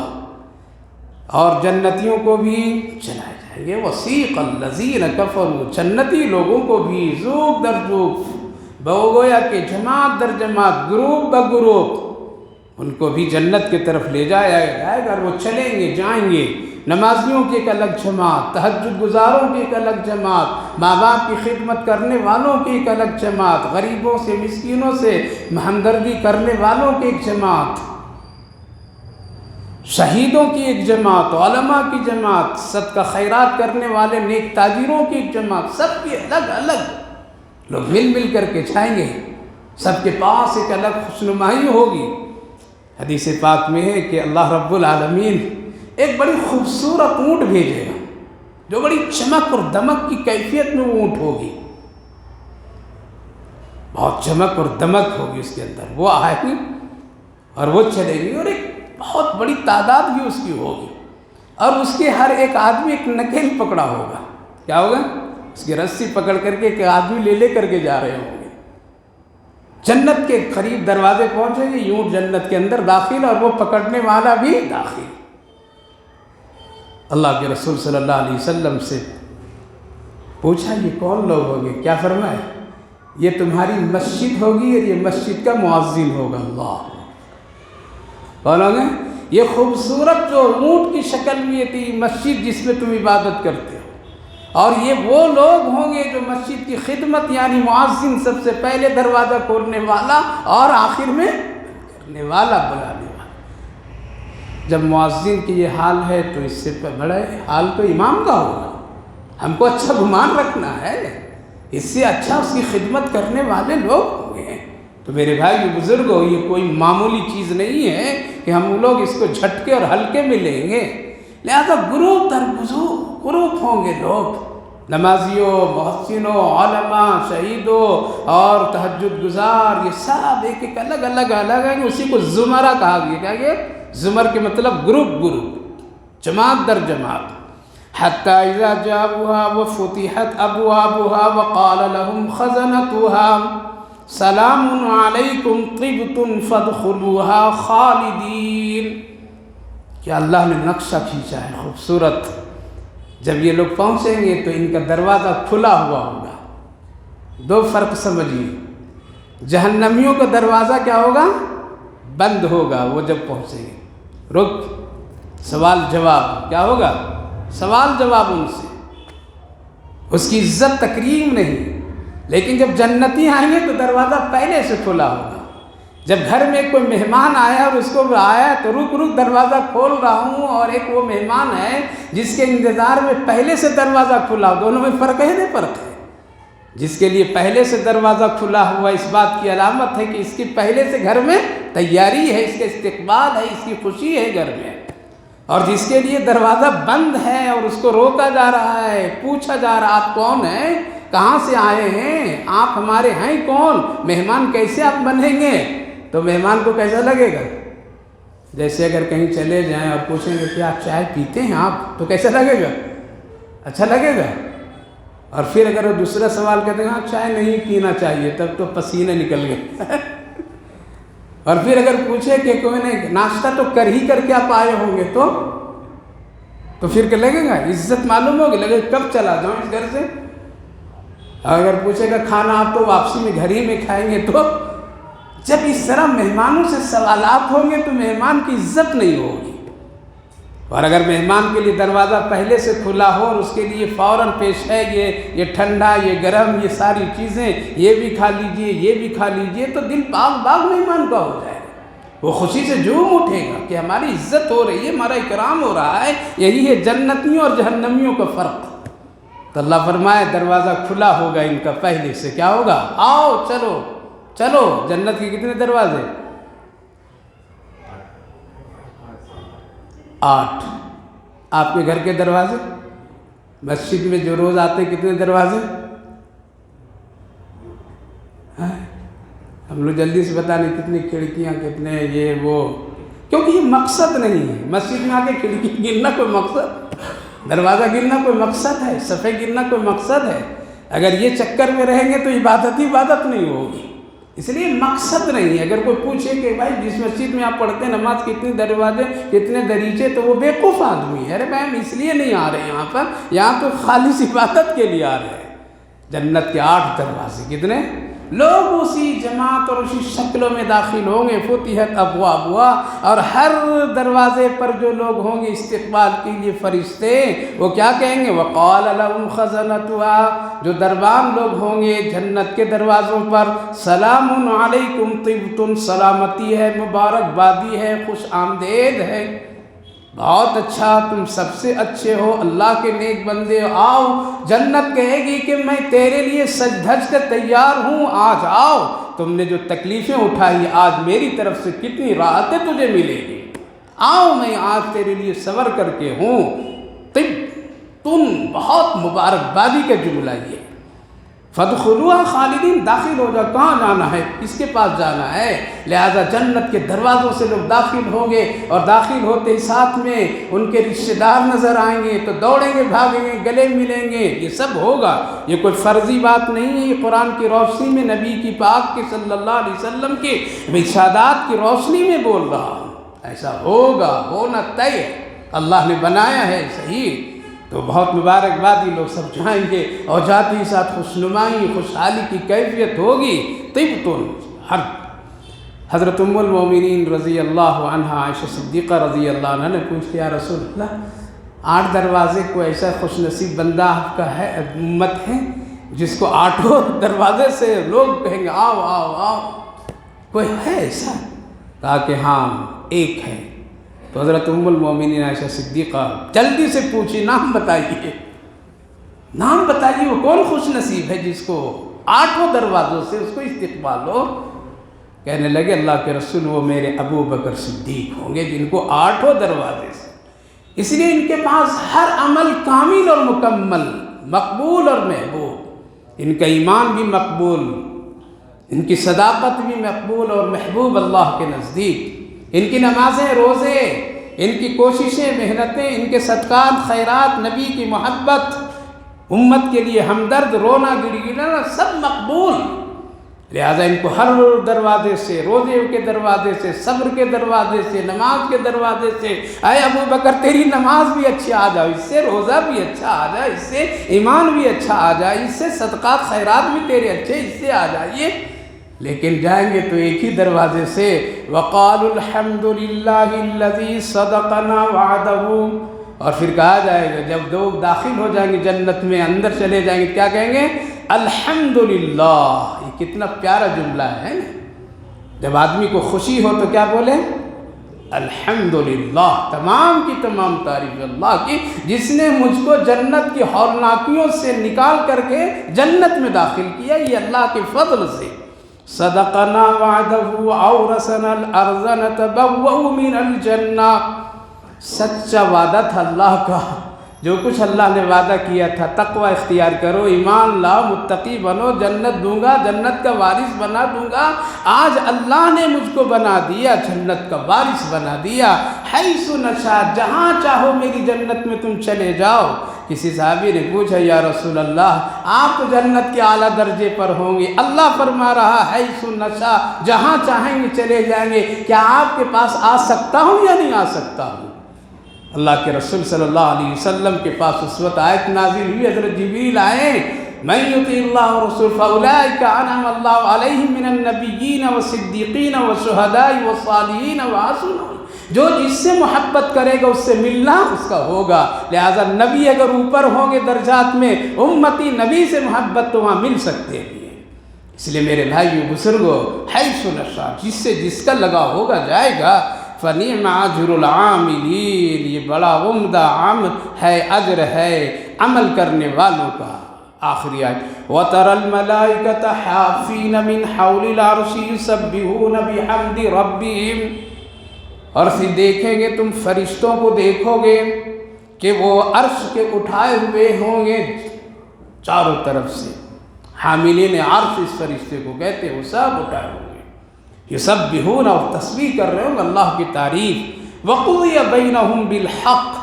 اور جنتیوں کو بھی چلائے جائیں گے۔ وَسِيقَ الَّذِينَ كَفَرُوا، جنتی لوگوں کو بھی زوگ در زوگ، گویا کہ جماعت در جماعت، گروپ بگروپ، ان کو بھی جنت کی طرف لے جایا جائے گا، اور وہ چلیں گے، جائیں گے۔ نمازیوں کی ایک الگ جماعت، تہجد گزاروں کی ایک الگ جماعت، ماں باپ کی خدمت کرنے والوں کی ایک الگ جماعت، غریبوں سے، مسکینوں سے ہمدردی کرنے والوں کی ایک جماعت، شہیدوں کی ایک جماعت، علماء کی جماعت، صدقہ خیرات کرنے والے نیک تاجروں کی ایک جماعت، سب کی الگ الگ لوگ مل مل کر کے جائیں گے، سب کے پاس ایک الگ خوشنمائی ہوگی۔ حدیث پاک میں ہے کہ اللہ رب العالمین ایک بڑی خوبصورت اونٹ بھیجے گا، جو بڑی چمک اور دمک کی کیفیت میں وہ اونٹ ہوگی، بہت چمک اور دمک ہوگی اس کے اندر، وہ آئے گی اور وہ چلے گی، اور ایک بہت بڑی تعداد بھی اس کی ہوگی، اور اس کے ہر ایک آدمی ایک نکیل پکڑا ہوگا، کیا ہوگا؟ اس کی رسی پکڑ کر کے ایک آدمی لے کر کے جا رہے ہوں گے، جنت کے قریب دروازے پہنچیں گے، یوں جنت کے اندر داخل، اور وہ پکڑنے والا بھی داخل۔ اللہ کے رسول صلی اللہ علیہ وسلم سے پوچھا یہ کون لوگ ہوں گے؟ کیا فرمائے؟ یہ تمہاری مسجد ہوگی اور یہ مسجد کا مؤذن ہوگا۔ اللہ کون ہوں گے؟ یہ خوبصورت جو اونٹ کی شکل میں تھی مسجد جس میں تم عبادت کرتے ہو، اور یہ وہ لوگ ہوں گے جو مسجد کی خدمت، یعنی مؤذن سب سے پہلے دروازہ کھولنے والا اور آخر میں کرنے والا، بلانے والا۔ جب مؤذن کی یہ حال ہے تو اس سے بڑا حال تو امام کا ہوگا۔ ہم کو اچھا گمان رکھنا ہے، اس سے اچھا اس کی خدمت کرنے والے لوگ ہوں گے۔ تو میرے بھائی بزرگ ہو، یہ کوئی معمولی چیز نہیں ہے کہ ہم لوگ اس کو جھٹکے اور ہلکے میں لیں گے، لہذا گروپ در گروپ ہوں گے لوگ، نمازیوں، محسنوں، علماء، شہیدوں اور تہجد گزار، یہ سب ایک ایک الگ الگ ہیں، اسی کو زمرہ کہا گیا۔ کیا یہ زمر کے مطلب گروپ، جماعت در جماعت۔ حتی اذا جاؤها وفتحت ابوابها وقال لهم خزنتها سلام علیکم طبتم فادخلوها خالدین۔ کیا اللہ نے نقشہ کھینچا ہے خوبصورت۔ جب یہ لوگ پہنچیں گے تو ان کا دروازہ کھلا ہوا ہوگا۔ دو فرق سمجھیے، جہنمیوں کا دروازہ کیا ہوگا؟ بند ہوگا وہ جب پہنچیں گے۔ رک، سوال جواب کیا ہوگا؟ سوال جواب ان سے، اس کی عزت تکریم نہیں۔ لیکن جب جنتی آئیں گے تو دروازہ پہلے سے کھلا ہوگا۔ جب گھر میں کوئی مہمان آیا اور اس کو آیا تو رک دروازہ کھول رہا ہوں، اور ایک وہ مہمان ہے جس کے انتظار میں پہلے سے دروازہ کھلا ہو، دونوں میں فرق ہے نہیں؟ فرق ہے۔ جس کے لیے پہلے سے دروازہ کھلا ہوا اس بات کی علامت ہے کہ اس کی پہلے سے گھر میں تیاری ہے، اس کا استقبال ہے، اس کی خوشی ہے گھر میں، اور جس کے لیے دروازہ بند ہے اور اس کو روکا جا رہا ہے، پوچھا جا رہا آپ کون ہیں، کہاں سے آئے ہیں آپ، ہمارے ہیں کون، مہمان کیسے آپ بنیں گے؟ تو مہمان کو کیسا لگے گا؟ جیسے اگر کہیں چلے جائیں اور پوچھیں گے کہ آپ چائے پیتے ہیں آپ، تو کیسا لگے گا؟ اچھا لگے گا۔ اور پھر اگر وہ دوسرا سوال کرتے ہیں آپ چائے نہیں پینا چاہیے، تب تو پسینے نکل گئے۔ اور پھر اگر پوچھے کہ کوئی نہیں ناشتہ تو کر ہی کر کے آپ آئے ہوں گے، تو پھر کیا لگے گا؟ عزت معلوم ہوگی، لگے کب چلا جاؤں اس گھر سے۔ اگر پوچھے گا کھانا آپ تو واپسی میں گھر ہی میں کھائیں گے، تو جب اس طرح مہمانوں سے سوالات ہوں گے تو مہمان کی عزت نہیں ہوگی۔ اور اگر مہمان کے لیے دروازہ پہلے سے کھلا ہو اور اس کے لیے فوراً پیش ہے یہ ٹھنڈا، یہ گرم، یہ ساری چیزیں، یہ بھی کھا لیجئے، یہ بھی کھا لیجئے، تو دل باغ باغ مہمان کا ہو جائے گا، وہ خوشی سے جھوم اٹھے گا کہ ہماری عزت ہو رہی ہے، ہمارا اکرام ہو رہا ہے۔ یہی ہے جنتیوں اور جہنمیوں کا فرق۔ تو اللہ فرمائے دروازہ کھلا ہوگا ان کا پہلے سے، کیا ہوگا؟ آؤ چلو چلو۔ جنت کے کتنے دروازے؟ 8۔ آپ کے گھر کے دروازے؟ مسجد میں جو روز آتے کتنے دروازے؟ ہم لوگ جلدی سے بتا نہیں کتنی کھڑکیاں، کتنے یہ وہ، کیونکہ یہ مقصد نہیں ہے۔ مسجد میں آ کے کھڑکی گننا کوئی مقصد، دروازہ گننا کوئی مقصد ہے، صفحے گننا کوئی مقصد ہے؟ اگر یہ چکر میں رہیں گے تو عبادت ہی عبادت نہیں ہوگی۔ اس لیے مقصد نہیں ہے۔ اگر کوئی پوچھے کہ بھائی جس مسجد میں آپ پڑھتے ہیں نماز کتنے دروازے کتنے دریچے، تو وہ بیوقوف آدمی ہے۔ ارے بھائی ہم اس لیے نہیں آ رہے یہاں پر، یہاں تو خالص عبادت کے لیے آ رہے ہیں۔ جنت کے 8 دروازے کتنے؟ لوگ اسی جماعت اور اسی شکلوں میں داخل ہوں گے۔ فتحت ابوابها، اور ہر دروازے پر جو لوگ ہوں گے استقبال کے لیے فرشتے، وہ کیا کہیں گے؟ وقال لهم خزنتها، جو دربان لوگ ہوں گے جنت کے دروازوں پر، سلام علیکم طبتم، سلامتی ہے، مبارکبادی ہے، خوش آمدید ہے، بہت اچھا، تم سب سے اچھے ہو، اللہ کے نیک بندے، آؤ۔ جنت کہے گی کہ میں تیرے لیے سج دھج کر تیار ہوں، آج آؤ، تم نے جو تکلیفیں اٹھائی آج میری طرف سے کتنی راحتیں تجھے ملے گی، آؤ میں آج تیرے لیے صبر کر کے ہوں۔ طب تم، بہت مبارکبادی کا جملہ یہ، فادخلوها خالدین، داخل ہو جاؤ۔ کہاں جانا ہے؟ کس کے پاس جانا ہے؟ لہذا جنت کے دروازوں سے لوگ داخل ہوں گے، اور داخل ہوتے ہی ساتھ میں ان کے رشتہ دار نظر آئیں گے، تو دوڑیں گے، بھاگیں گے، گلے ملیں گے، یہ سب ہوگا۔ یہ کوئی فرضی بات نہیں ہے، یہ قرآن کی روشنی میں نبی کی پاک کے صلی اللہ علیہ وسلم کے ارشادات کی روشنی میں بول رہا ہوں۔ ایسا ہوگا، ہونا طے ہے، اللہ نے بنایا ہے، صحیح۔ تو بہت مبارکبادی لوگ سب جائیں گے، اور جاتی ساتھ خوشنمائی، خوشحالی کی کیفیت ہوگی۔ طبتم، ہر حضرت ام المومنین رضی اللہ عنہ عائشہ صدیقہ رضی اللہ عنہ نے پوچھا یا رسول اللہ 8 دروازے کو ایسا خوش نصیب بندہ آپ کا ہے، امت ہے، جس کو 8 دروازے سے لوگ کہیں گے آؤ آؤ آؤ، کوئی ہے ایسا؟ کہا کہ ہاں ایک ہے۔ تو حضرت ام المومنین عائشہ صدیقہ جلدی سے پوچھی نام بتائیے، نام بتائیے، وہ کون خوش نصیب ہے جس کو 8 دروازوں سے اس کو استقبال ہو؟ کہنے لگے اللہ کے رسول وہ میرے ابو بکر صدیق ہوں گے جن کو 8 دروازے سے، اس لیے ان کے پاس ہر عمل کامل اور مکمل، مقبول اور محبوب، ان کا ایمان بھی مقبول، ان کی صداقت بھی مقبول اور محبوب اللہ کے نزدیک، ان کی نمازیں، روزے، ان کی کوششیں، محنتیں، ان کے صدقات، خیرات، نبی کی محبت، امت کے لیے ہمدرد، رونا گڑگڑانا، سب مقبول۔ لہذا ان کو ہر دروازے سے، روزے کے دروازے سے، صبر کے دروازے سے، نماز کے دروازے سے، اے ابو بکر تیری نماز بھی اچھی آ جائے، اس سے روزہ بھی اچھا آ جائے، اس سے ایمان بھی اچھا آ جائے، اس سے صدقات خیرات بھی تیرے اچھے، اس سے آ جائیے۔ لیکن جائیں گے تو ایک ہی دروازے سے، وَقَالُوا الْحَمْدُ لِلَّهِ الَّذِي صَدَقَنَا وَعْدَهُ، اور پھر کہا جائے گا جب لوگ داخل ہو جائیں گے جنت میں، اندر چلے جائیں گے، کیا کہیں گے؟ الحمدللہ۔ یہ کتنا پیارا جملہ ہے نا، جب آدمی کو خوشی ہو تو کیا بولے؟ الحمدللہ، تمام کی تمام تعریف اللہ کی، جس نے مجھ کو جنت کی ہولناکیوں سے نکال کر کے جنت میں داخل کیا، یہ اللہ کے فضل سے۔ صدقنا وعدہ اورثنا الارض نتبوأ من الجنہ، سچا وعدہ تھا اللہ کا، جو کچھ اللہ نے وعدہ کیا تھا، تقوی اختیار کرو، ایمان لاؤ، متقی بنو، جنت دوں گا، جنت کا وارث بنا دوں گا۔ آج اللہ نے مجھ کو بنا دیا، جنت کا وارث بنا دیا۔ حیث نشاء، جہاں چاہو میری جنت میں تم چلے جاؤ۔ کسی صحابی نے پوچھا یا رسول اللہ آپ تو جنت کے اعلیٰ درجے پر ہوں گے، اللہ فرما رہا حیث نشاء، جہاں چاہیں گے چلے جائیں گے، کیا آپ کے پاس آ سکتا ہوں یا نہیں آ سکتا ہوں؟ اللہ کے رسول صلی اللہ علیہ وسلم کے پاس اس وقت آیت نازل ہوئی، حضرت جبریل آئے، من یطع اللہ ورسول فاولئک انعم اللہ علیہم من النبیین والصدیقین والشہداء والصالحین وحسن، جو جس سے محبت کرے گا اس سے ملنا اس کا ہوگا۔ لہذا نبی اگر اوپر ہوں گے درجات میں، امتی نبی سے محبت تو وہاں مل سکتے ہیں۔ اس لیے میرے بھائیو بزرگو، حیث نشاء، جس سے جس کا لگا ہوگا جائے گا۔ فَنِعْمَ أَجْرُ الْعَامِلِينَ، یہ بڑا عمدہ عمل ہے، اجر ہے عمل کرنے والوں کا۔ آخری آیت، وَتَرَى الْمَلَائِكَةَ حَافِّينَ مِنْ حَوْلِ الْعَرْشِ يُسَبِّحُونَ بِحَمْدِ رَبِّهِمْ، اور پھر دیکھیں گے تم فرشتوں کو دیکھو گے کہ وہ عرش کے اٹھائے ہوئے ہوں گے چاروں طرف سے۔ حاملین عرش اس فرشتے کو کہتے ہیں، وہ سب اٹھائے ہوئے یسبحون، اور تسبیح کر رہے ہوں اللہ کی تعریف۔ وقضی بینہم بالحق،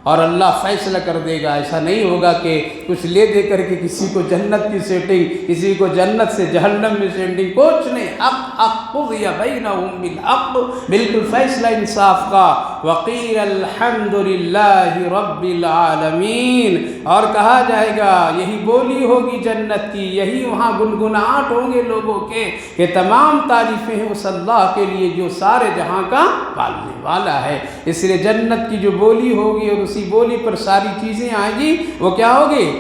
اور اللہ فیصلہ کر دے گا۔ ایسا نہیں ہوگا کہ کچھ لے دے کر کے کسی کو جنت کی سیٹنگ، کسی کو جنت سے جہنم میں سیٹنگ، کچھ نہیں، حق حق، قضی بینہم بالحق، بالکل فیصلہ انصاف کا۔ وقیل الحمد للہ رب العالمین، اور کہا جائے گا، یہی بولی ہوگی جنت کی، یہی وہاں گنگناہٹ ہوں گے لوگوں کے کہ تمام تعریفیں ہیں اس اللہ کے لیے جو سارے جہاں کا پالنے والا ہے۔ اس لیے جنت کی جو بولی ہوگی اور اسی بولی پر ساری چیزیں آئیں گی، وہ کیا ہوگی؟